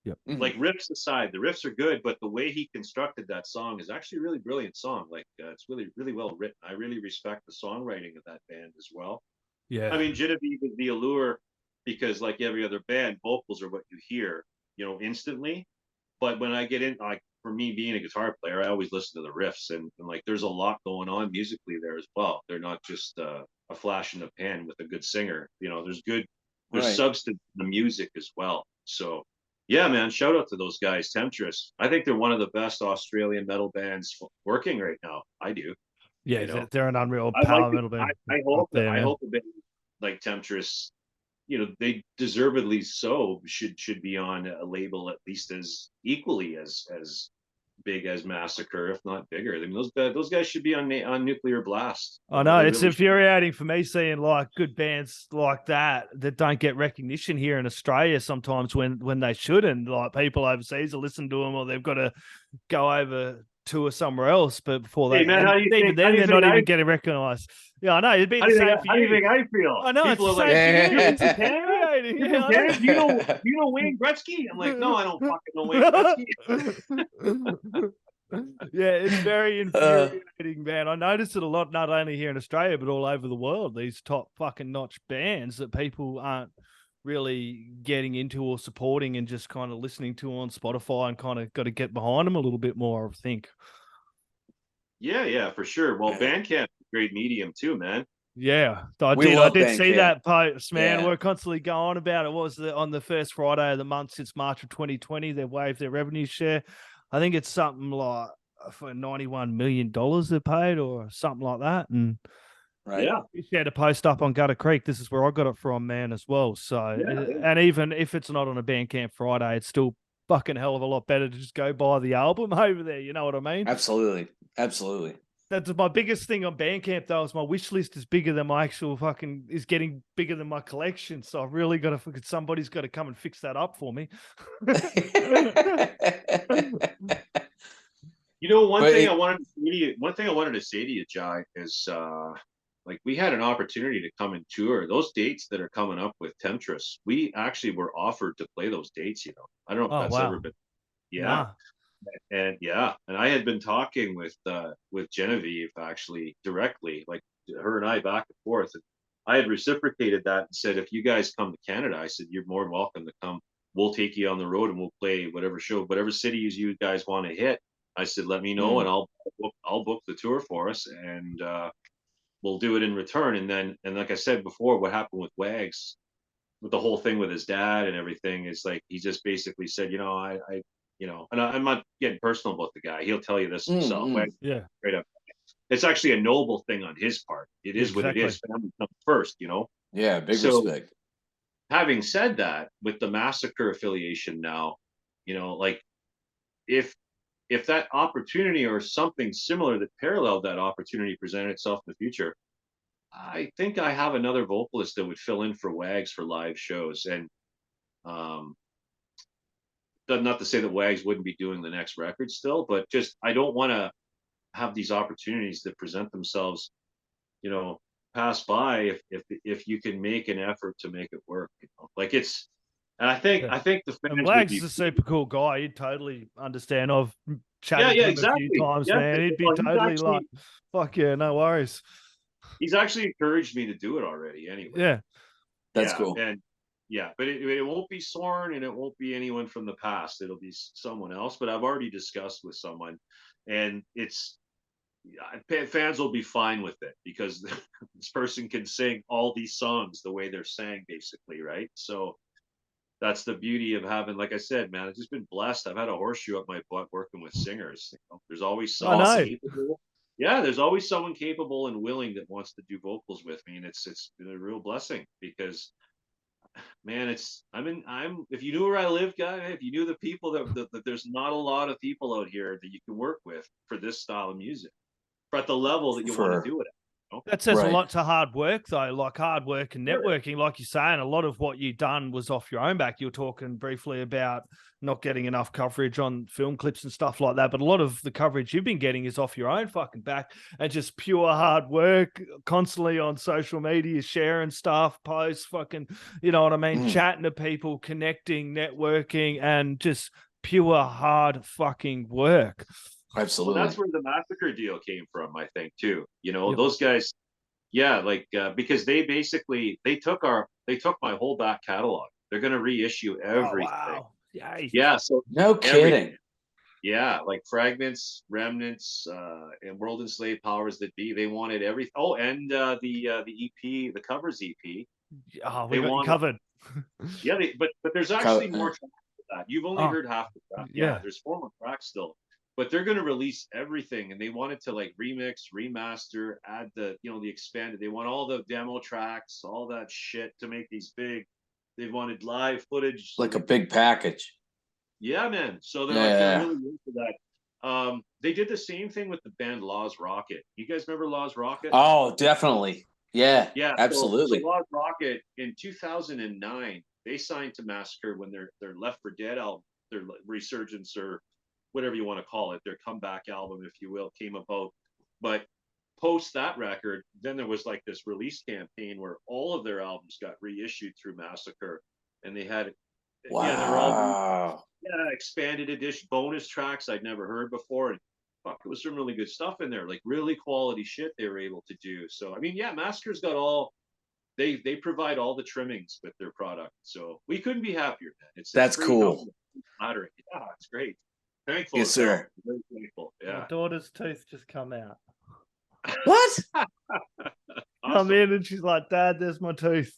Yep. Like riffs aside, the riffs are good, but the way he constructed that song is actually a really brilliant song. Like it's really, really well written. I really respect the songwriting of that band as well. Yeah. I mean, Genevieve is the allure. Because like every other band, vocals are what you hear, instantly. But when I get in, like for me being a guitar player, I always listen to the riffs, and like there's a lot going on musically there as well. They're not just a flash in the pan with a good singer. There's substance in the music as well. So yeah, man, shout out to those guys, Temptress. I think they're one of the best Australian metal bands working right now. I do. Yeah, they're an unreal power metal band. I hope the band like Temptress, they deservedly so should be on a label at least as equally as big as Massacre, if not bigger. I mean, those guys should be on Nuclear Blast. I know it's really infuriating for me seeing like good bands like that don't get recognition here in Australia sometimes when they shouldn't. Like people overseas will listen to them, or they've got to go over tour somewhere else. But before Hey that, man, how do you even think? then they're not even getting recognised. Yeah, I know it'd be How the do you same think? for How do you you. think I feel? I know People it's are the same like, for you. It's infuriating. you Yeah, know, you know Wayne Gretzky? I'm like, no, I don't fucking know Wayne Gretzky. Yeah, it's very infuriating, man. I notice it a lot, not only here in Australia, but all over the world. These top fucking notch bands that people aren't really getting into or supporting and just kind of listening to on Spotify, and kind of got to get behind them a little bit more, I think. Yeah, for sure. Well, Bandcamp, great medium too, man. Yeah, I We did. I love did see Bandcamp. that post, man. Yeah. We're constantly going about it. What was on the first Friday of the month since March of 2020? They waived their revenue share. I think it's something like for $91 million they paid, or something like that. And Right. Yeah, we shared a post up on Gutter Creek. This is where I got it from, man, as well. So, Yeah. and even if it's not on a Bandcamp Friday, it's still fucking hell of a lot better to just go buy the album over there. You know what I mean? Absolutely. That's my biggest thing on Bandcamp, though, is my wish list is bigger than my actual is getting bigger than my collection. So I've really got to, somebody's got to come and fix that up for me. one thing I wanted to say to you, Jai, is like we had an opportunity to come and tour those dates that are coming up with Temptress. We actually were offered to play those dates. I don't know if that's ever been. Yeah. Nah. And I had been talking with Genevieve actually directly, like her and I back and forth. And I had reciprocated that and said, if you guys come to Canada, I said, you're more than welcome to come. We'll take you on the road and we'll play whatever show, whatever cities you guys want to hit. I said, let me know and I'll book the tour for us, and we'll do it in return. And like I said before, what happened with Wags, with the whole thing with his dad and everything, is like he just basically said, and I'm not getting personal about the guy. He'll tell you this himself. Yeah. Straight up. It's actually a noble thing on his part. It is what it is. Family comes first, Yeah, big respect. Having said that, with the Massacre affiliation now, like if that opportunity or something similar that paralleled that opportunity presented itself in the future, I think I have another vocalist that would fill in for Wags for live shows. And not to say that Wags wouldn't be doing the next record still, but just I don't want to have these opportunities that present themselves, pass by if you can make an effort to make it work. Like it's, and I think the fans And Wags is a super cool guy. He'd totally understand. I've chatted to him a few times, man. He'd be totally like, fuck yeah, no worries. He's actually encouraged me to do it already anyway. Yeah. That's cool. And but it won't be Soren and it won't be anyone from the past. It'll be someone else, but I've already discussed with someone, and fans will be fine with it because this person can sing all these songs the way they're sang, basically, right? So that's the beauty of having, like I said, man, I've just been blessed. I've had a horseshoe up my butt working with singers. There's always someone capable. Yeah, there's always someone capable and willing that wants to do vocals with me, and it's been a real blessing because, man, if you knew where I live, guy, if you knew the people that there's not a lot of people out here that you can work with for this style of music, but at the level that you want to do it at. That says a lot to hard work, though, like hard work and networking. Like you're saying, a lot of what you done was off your own back. You were talking briefly about not getting enough coverage on film clips and stuff like that, but a lot of the coverage you've been getting is off your own fucking back and just pure hard work, constantly on social media, sharing stuff, posts, fucking, you know what I mean, chatting to people, connecting, networking, and just pure hard fucking work. Absolutely. Well, that's where the Massacre deal came from, I think, too. Those guys, because they basically took my whole back catalog. They're going to reissue everything. Oh, wow. Yay. Yeah. So no kidding. Yeah, like Fragments, Remnants, and World Enslaved Powers That Be. They wanted everything. Oh, and the EP, the covers EP. Oh, we got you covered. But there's actually more tracks to that. You've only heard half the track. Yeah, there's 4 more tracks still. but they're going to release everything, and they wanted to like remix, remaster, add the the expanded. They want all the demo tracks, all that shit to make these big. They wanted live footage, like a big package. Yeah, man. So they're Yeah. really into that. They did the same thing with the band Law's Rocket. You guys remember Law's Rocket? Oh, definitely. Yeah. Yeah. So Absolutely. Law's Rocket in 2009, they signed to Massacre when their Left for Dead album, their resurgence or whatever you want to call it, their comeback album, if you will, came about. But post that record, then there was like this release campaign where all of their albums got reissued through Massacre, and they had they're all expanded edition bonus tracks I'd never heard before, and fuck, it was some really good stuff in there, like really quality shit they were able to do. So I mean, yeah, Massacre's got all they provide all the trimmings with their product, so we couldn't be happier, man. That's cool. Flattering. Yeah, it's great. Thankful. Yes, sir. Very thankful. Yeah. My daughter's tooth just come out. What? Come in and she's like, Dad, there's my tooth.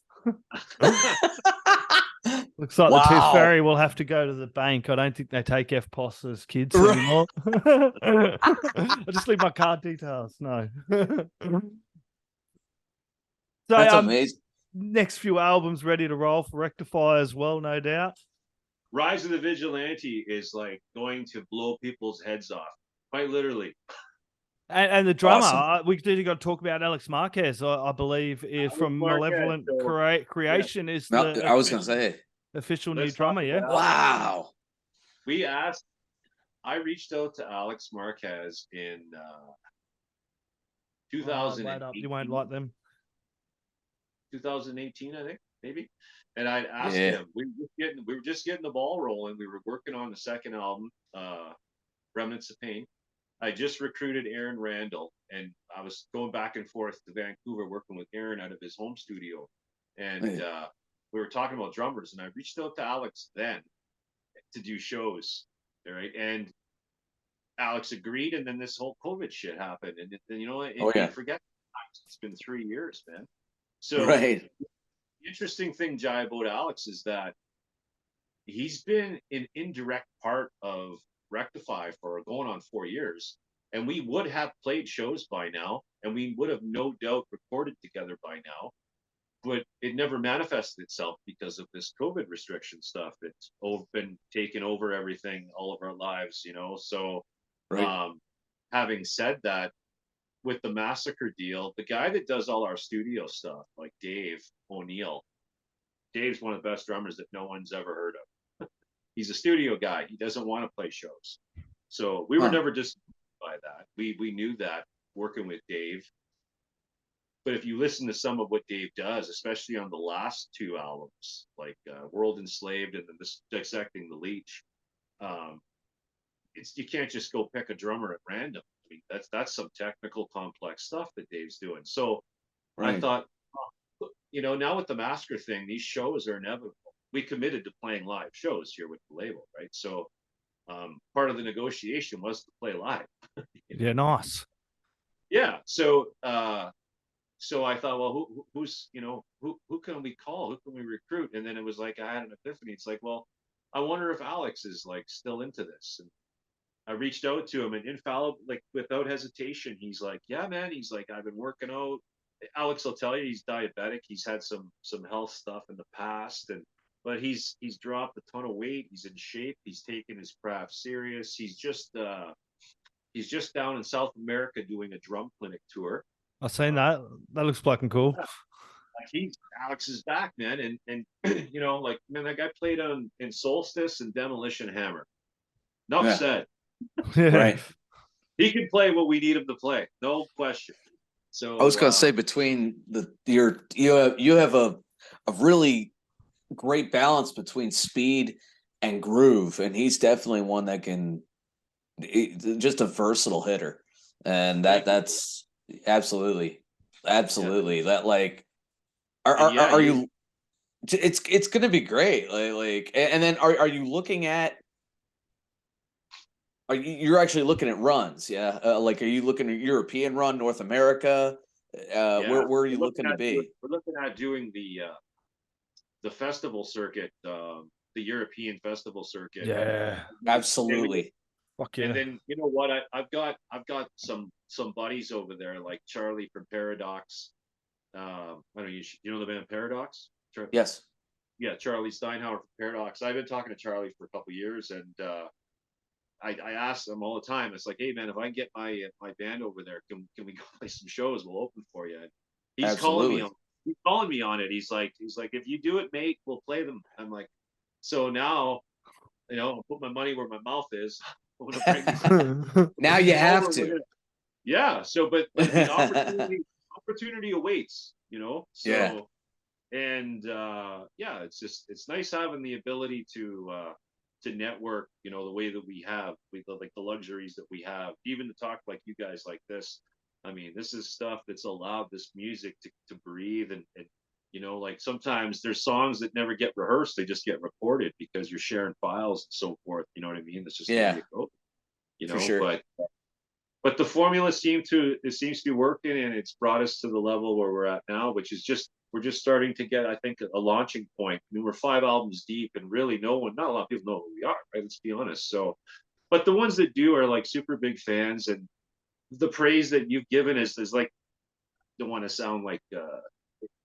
Looks like the Wow. Tooth Fairy will have to go to the bank. I don't think they take FPOS as kids anymore. I just leave my card details. No. So That's amazing. next few albums ready to roll for Rectify as well, no doubt. Rise of the Vigilante is like going to blow people's heads off, quite literally. And the drummer, Awesome. we did got to talk about Alex Marquez, I believe, is from Marquez, Malevolent Creation. Is No, the I was going to say. official new Let's drummer, talk yeah? about Wow. I reached out to Alex Marquez in 2018. Wait up, you won't like them. 2018, I think, maybe. And I asked him. We were just getting the ball rolling. We were working on the second album, Remnants of Pain. I just recruited Aaron Randall, and I was going back and forth to Vancouver working with Aaron out of his home studio. And we were talking about drummers, and I reached out to Alex then to do shows. All right. And Alex agreed, and then this whole COVID shit happened. And then, you forget it's been 3 years, man. So Right. the interesting thing, Jai, about Alex is that he's been an indirect part of Rectify for going on 4 years, and we would have played shows by now, and we would have no doubt recorded together by now, but it never manifested itself because of this COVID restriction stuff. It's been taking over everything, all of our lives, so Right. Having said that, with the Massacre deal, the guy that does all our studio stuff, like Dave O'Neill, Dave's one of the best drummers that no one's ever heard of. He's a studio guy. He doesn't want to play shows. So we were never disappointed by that. We knew that working with Dave. But if you listen to some of what Dave does, especially on the last two albums, like World Enslaved and then this Dissecting the Leech, you can't just go pick a drummer at random. I mean, that's some technical complex stuff that Dave's doing. So I thought, now with the Massacre thing, these shows are inevitable. We committed to playing live shows here with the label, right? So part of the negotiation was to play live. Yeah, nice. Yeah. So I thought, well, who's who can we call? Who can we recruit? And then it was like I had an epiphany. It's like, well, I wonder if Alex is like still into this. And I reached out to him, and infallible, like without hesitation, he's like, yeah, man. He's like, I've been working out. Alex will tell you he's diabetic. He's had some health stuff in the past, but he's dropped a ton of weight. He's in shape. He's taking his craft serious. He's just down in South America doing a drum clinic tour. I've seen that. That looks fucking cool. Like Alex is back, man, and like, man, that guy played in Solstice and Demolition Hammer. Enough said. Right. He can play what we need him to play, no question. So I was going to say, between you have a really great balance between speed and groove, and he's definitely one that can just a versatile hitter, and that's absolutely that like are you? It's going to be great, like and then are you looking at? You're actually looking at runs, yeah? Like, are you looking at European run, North America? Where are you looking to be? We're looking at doing the festival circuit, the European festival circuit. Yeah, absolutely. Fuck yeah. And then you know what? I've got some buddies over there like Charlie from Paradox. I don't know, you know the band Paradox? Yes. Yeah, Charlie Steinhauer from Paradox. I've been talking to Charlie for a couple of years, and I ask him all the time. It's like, hey man, if I can get my band over there, can we go play some shows? We'll open for you. And he's Absolutely. calling me on it. He's like, if you do it, mate, we'll play them. I'm like, so now, you know, I'll put my money where my mouth is. I'm gonna bring Now you have to. Yeah. So, but the opportunity awaits. You know. So. Yeah. And yeah, it's nice having the ability to network, you know, the way that we have, like the luxuries that we have, even to talk like you guys like this. I mean, this is stuff that's allowed this music to breathe, and you know, like sometimes there's songs that never get rehearsed, they just get recorded because you're sharing files and so forth. You know what I mean? That's just the way it goes. You know, for sure. But the formula seems to be working, and it's brought us to the level where we're at now, which is we're just starting to get, I think, a launching point. I mean, we're 5 albums deep, and really not a lot of people know who we are, right? Let's be honest. So, but the ones that do are like super big fans, and the praise that you've given is like, don't want to sound like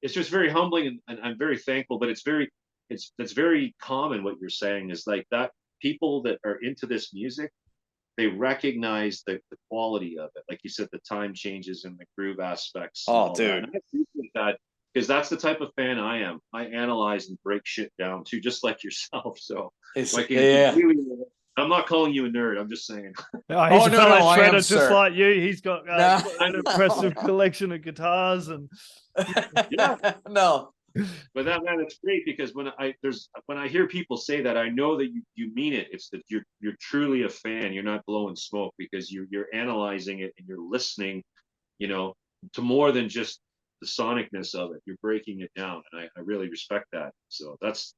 it's just very humbling, and I'm very thankful. But it's very common what you're saying is like that people that are into this music, they recognize the quality of it. Like you said, the time changes and the groove aspects. Oh, dude. And I appreciate that because that's the type of fan I am. I analyze and break shit down too, just like yourself. So, I'm not calling you a nerd. I'm just saying. Oh, he's a fellow shredder just sir. like you. He's got an impressive collection of guitars and. Yeah. No. But that, man, it's great because when I hear people say that, I know that you mean it. It's that you're truly a fan. You're not blowing smoke because you're analyzing it and you're listening, you know, to more than just the sonicness of it. You're breaking it down, and I really respect that. So that's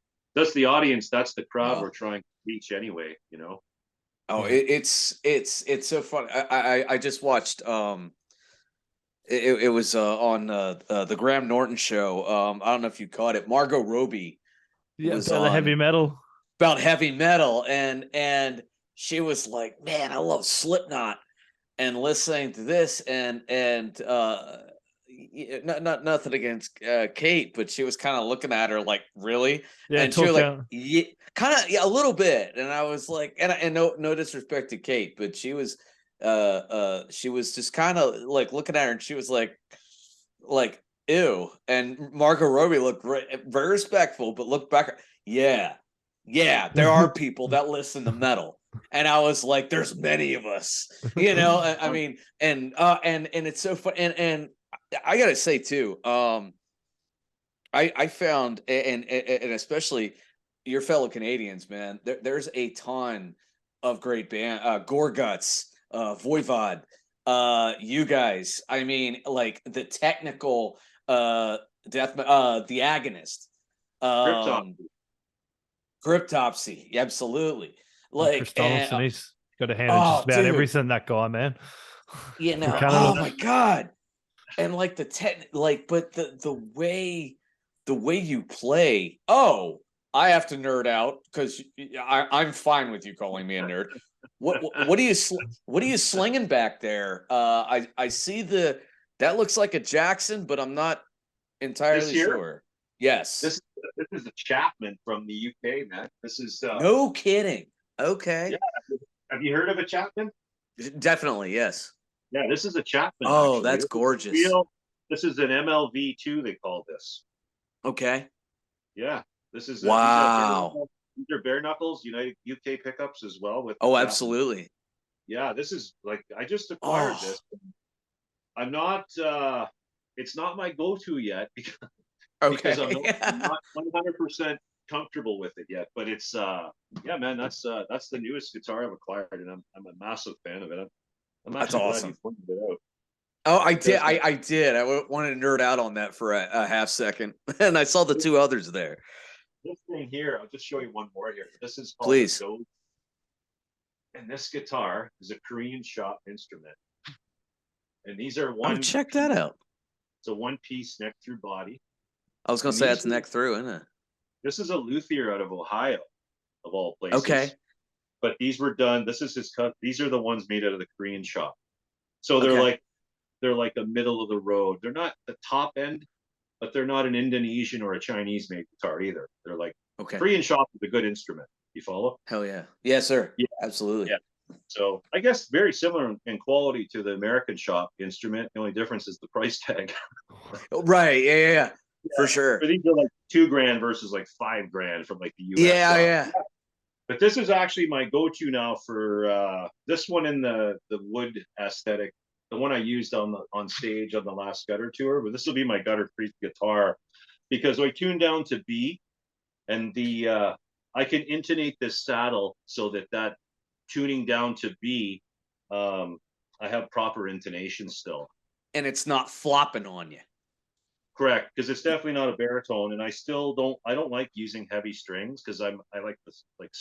the audience. That's the crowd we're trying to reach anyway. You know. Oh, it's so fun. I just watched it was on the Graham Norton show. I don't know if you caught it. Margot Robbie was on the heavy metal. About heavy metal, and she was like, "Man, I love Slipknot," and listening to this, and not nothing against Kate, but she was kind of looking at her like, "Really?" Yeah, and she was like, "Yeah, kind of, yeah, a little bit." And I was like, and no disrespect to Kate, but she was just kind of like looking at her, and she was like ew. And Margot Robbie looked very respectful, but looked back, yeah, there are people that listen to metal. And I was like, there's many of us, you know. I mean, and it's so fun. And I gotta say too, I found, and especially your fellow Canadians, man, there's a ton of great band, Gorguts, Voivod, you guys. I mean, like the technical the Agonist, Cryptopsy, absolutely. Like Chris Donaldson, he's got a hand in just about everything. That guy, man. You know, oh my god. And like but the way you play, I have to nerd out because I'm fine with you calling me a nerd. What are you slinging back there? I see that looks like a Jackson, but I'm not entirely sure. Yes, this is a Chapman from the UK, man. This is no kidding. Okay, yeah. Have you heard of a Chapman? Definitely, yes. Yeah, this is a Chapman. Oh, actually. That's gorgeous. This is an MLV2, they call this. Okay. Yeah, this is wow. These are bare knuckles, United UK pickups as well. With absolutely. Yeah, this is like I just acquired this. I'm not. It's not my go-to yet because I'm not 100% comfortable with it yet. But it's yeah, man. That's the newest guitar I've acquired, and I'm a massive fan of it. I'm actually glad you pointed it out. Oh, I did. I did. I wanted to nerd out on that for a half second, and I saw the two others there. This thing here, I'll just show you one more here. This is called Please. Doge. And this guitar is a Korean shop instrument. And these are check that out. It's a one-piece neck through body. I was going to say that's neck through, isn't it? This is a luthier out of Ohio, of all places. Okay. but these were done. This is his cut. These are the ones made out of the Korean shop. So Okay. they're like a middle of the road. They're not the top end, but they're not an Indonesian or a Chinese made guitar either. They're like Okay. Korean shop is a good instrument. You follow? Hell yeah. Yes, sir. Yeah. Absolutely. Yeah. So I guess very similar in quality to the American shop instrument. The only difference is the price tag. Right. Yeah. For sure. But these are like $2,000 versus like $5,000 from like the US Yeah. shop. Yeah. But this is actually my go-to now for this one in the wood aesthetic. The one I used on stage on the last Gutter tour, but this will be my Gutter Creek guitar because I tuned down to B, and the I can intonate this saddle so that tuning down to B, I have proper intonation still. And it's not flopping on you. Correct, because it's definitely not a baritone, and I don't like using heavy strings because I like this, like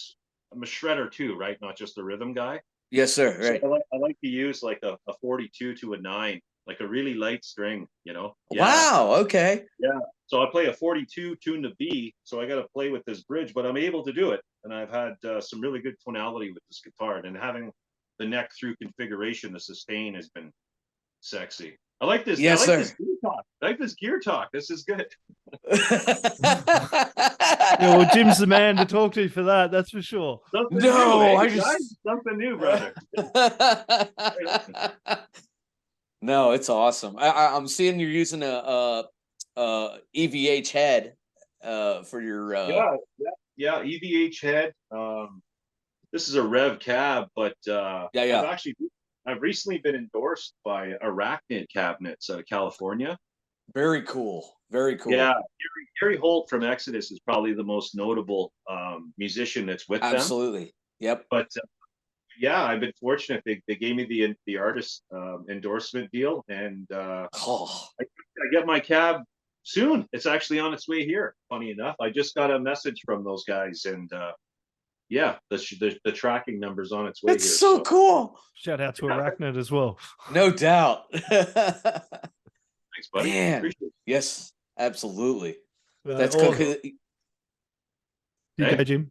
I'm a shredder too, right? Not just a rhythm guy. Yes, sir. Right. So I like to use like a 42 to a 9, like a really light string, you know? Yeah. Wow. Okay. Yeah. So I play a 42 tuned to B, so I got to play with this bridge, but I'm able to do it, and I've had some really good tonality with this guitar, and having the neck through configuration, the sustain has been sexy. I like this. Yes, I like sir. this gear talk. I like this gear talk. This is good. Yeah, well, Jim's the man to talk to for that. That's for sure. Something No, new, eh, I guys? just- Something new, brother. No, it's awesome. I'm seeing you're using a EVH head for your Yeah, EVH head. This is a Rev cab, but yeah. I've recently been endorsed by Arachnid Cabinets out of California. Very cool. Very cool. Yeah, Gary Holt from Exodus is probably the most notable musician that's with them. Absolutely. Yep. But yeah, I've been fortunate. They gave me the artist endorsement deal, and I get my cab soon. It's actually on its way here. Funny enough, I just got a message from those guys, and yeah, the tracking number's on its way. It's here, so cool. Shout out to Arachnid as well. No doubt. Thanks, buddy. Man. Appreciate it. Yes, absolutely. That's Awesome. good. You Hey. go, Jim.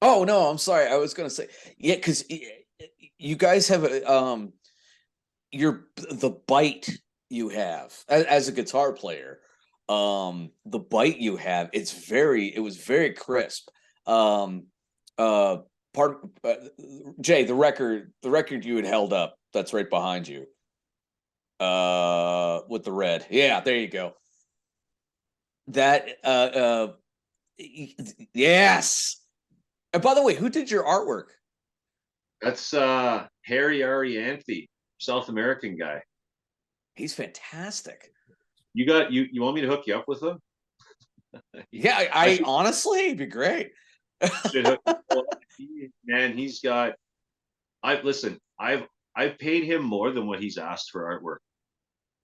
Oh no, I'm sorry. I was gonna say, yeah, because you guys have the bite you have as a guitar player. The bite you have, it was very crisp. Jay, the record you had held up, that's right behind you. With the red. Yeah, there you go. That yes. And by the way, who did your artwork? That's Harry Arianthi, South American guy. He's fantastic. You want me to hook you up with him? Yeah, I honestly, it'd be great. Man, he's got. I've paid him more than what he's asked for artwork.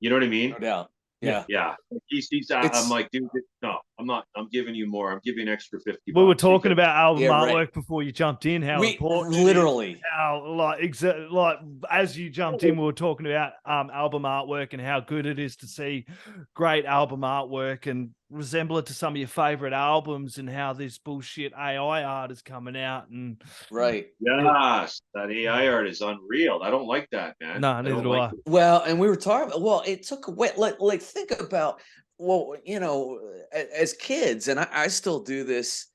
You know what I mean? No doubt. Yeah. Yeah. I'm like, dude, no, I'm not. I'm giving you more. I'm giving you an extra $50. We were talking about album Yeah, artwork right. before you jumped in. How important, it is, literally. how like as you jumped in, we were talking about album artwork and how good it is to see great album artwork and resemble it to some of your favorite albums, and how this bullshit AI art is coming out. And Right. Yes, that AI art is unreal. I don't like that, man. no, neither do I. Well, and we were talking. Well, it took away. Like think about. Well, you know, as kids, and I still do this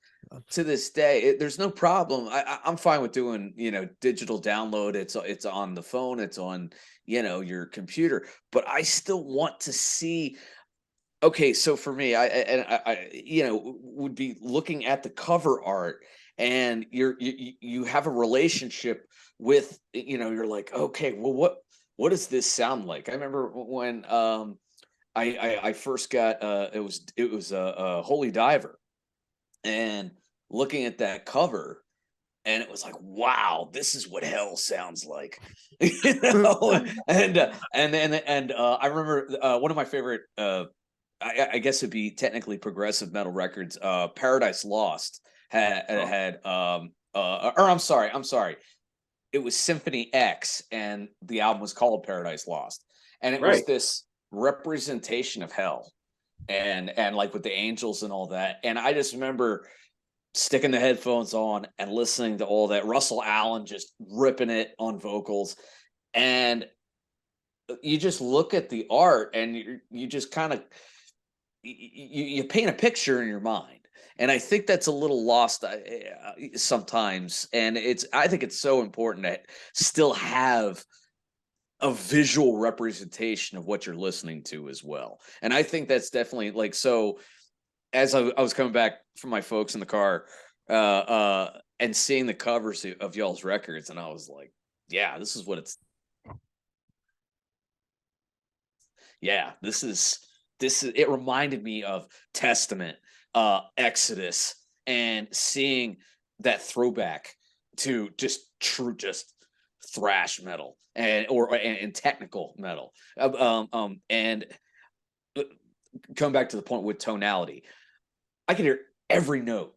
to this day. There's no problem. I'm fine with doing, you know, digital download. It's on the phone. It's on, you know, your computer. But I still want to see. Okay, so for me, I you know, would be looking at the cover art, and you have a relationship with, you know, you're like, okay, well, what does this sound like? I remember when I first got it was a Holy Diver, and looking at that cover, and it was like, wow, this is what hell sounds like. You know? and I remember one of my favorite I guess it'd be technically progressive metal records. Paradise Lost had or I'm sorry. It was Symphony X, and the album was called Paradise Lost. And it was this representation of hell, and like with the angels and all that. And I just remember sticking the headphones on and listening to all that. Russell Allen just ripping it on vocals. And you just look at the art and you just kind of, you paint a picture in your mind. And I think that's a little lost sometimes. And I think it's so important to still have a visual representation of what you're listening to as well. And I think that's definitely like, so as I was coming back from my folks in the car and seeing the covers of y'all's records, and I was like, yeah, this is what it's. Yeah, this is, it reminded me of Testament, Exodus, and seeing that throwback to just true, just thrash metal and technical metal. And come back to the point with tonality. I could hear every note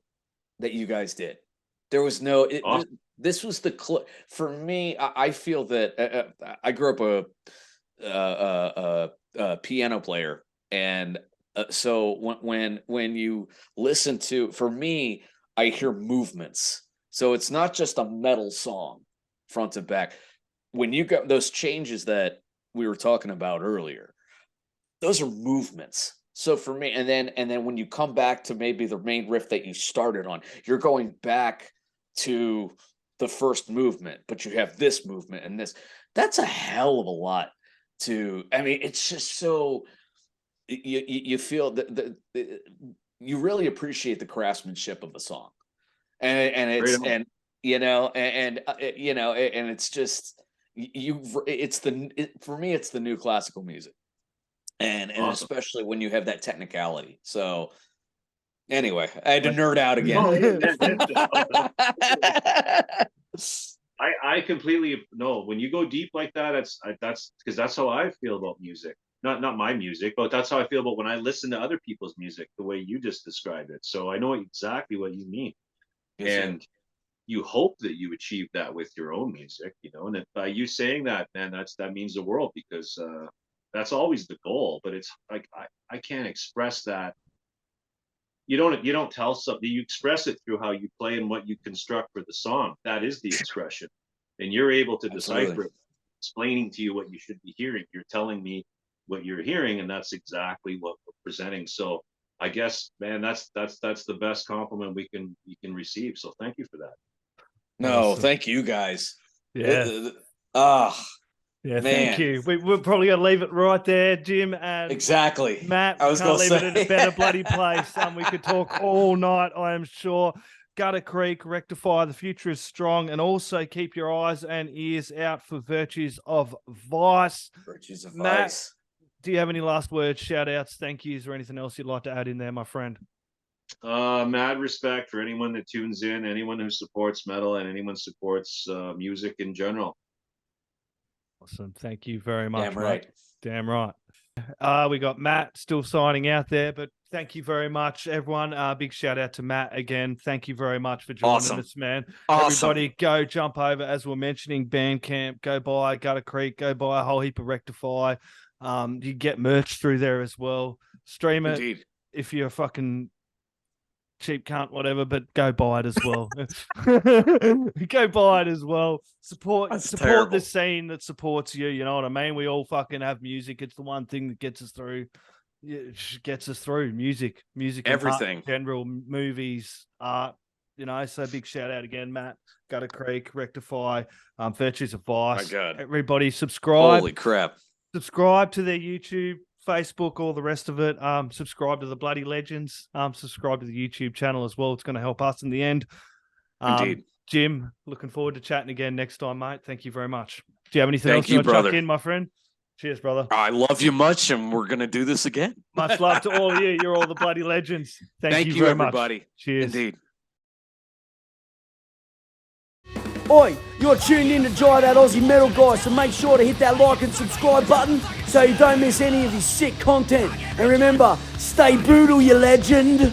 that you guys did. There was no, this was for me. I feel that I grew up a piano player, and so when you listen to, for me, I hear movements. So it's not just a metal song front to back. When you got those changes that we were talking about earlier, those are movements. So for me, and then when you come back to maybe the main riff that you started on, you're going back to the first movement, but you have this movement and this. That's a hell of a lot to, I mean, it's just so, you feel that you really appreciate the craftsmanship of the song, and it's, and you know, and it's just for me, it's the new classical music, and awesome. Especially when you have that technicality. So anyway, I had to nerd out again. I completely no. When you go deep like that, that's because that's how I feel about music. Not my music, but that's how I feel about when I listen to other people's music, the way you just described it. So I know exactly what you mean. Yes, and you hope that you achieve that with your own music, you know, and if, by you saying that, man, that means the world, because that's always the goal. But it's like I can't express that. You don't tell something, you express it through how you play and what you construct for the song. That is the expression, and you're able to decipher it, explaining to you what you should be hearing. You're telling me what you're hearing, and that's exactly what we're presenting. So I guess, man, that's the best compliment you can receive. So thank you for that. No, awesome. Thank you guys. Yeah. Yeah, thank you. We're probably gonna leave it right there, Jim. And exactly, Matt, I was gonna leave it in a better bloody place. We could talk all night, I am sure. Gutter Creek, Rectify, the future is strong, and also keep your eyes and ears out for Virtues of Vice. Virtues of Matt, Vice. Do you have any last words, shout outs, thank yous, or anything else you'd like to add in there, my friend? Mad respect for anyone that tunes in, anyone who supports metal, and anyone supports music in general. Awesome. Thank you very much. Damn right. Mate. Damn right. We got Matt still signing out there, but thank you very much, everyone. Big shout out to Matt again. Thank you very much for joining us, man. Awesome. Everybody go jump over, as we're mentioning, Bandcamp, go buy Gutter Creek, go buy a whole heap of Rectify. You get merch through there as well. Stream it. Indeed. If you're a fucking cheap cunt, whatever, but go buy it as well. Go buy it as well. Support the scene that supports you. You know what I mean? We all fucking have music. It's the one thing that gets us through. Music, everything, art, general movies, art. You know. So big shout out again, Matt. Gutter Creek, Rectify, Virtues of Vice. My God. Everybody subscribe. Holy crap! Subscribe to their YouTube, Facebook, all the rest of it. Subscribe to the Bloody Legends. Subscribe to the YouTube channel as well. It's going to help us in the end. Indeed. Jim, looking forward to chatting again next time, mate. Thank you very much. Do you have anything else you want to chuck in, my friend? Cheers, brother. I love you much, and we're going to do this again. Much love to all of you. You're all the Bloody Legends. Thank you very everybody. Much. Cheers. Indeed. Oi, you're tuned in to Jai That Aussie Metal Guy, so make sure to hit that like and subscribe button so you don't miss any of his sick content. And remember, stay brutal, you legend.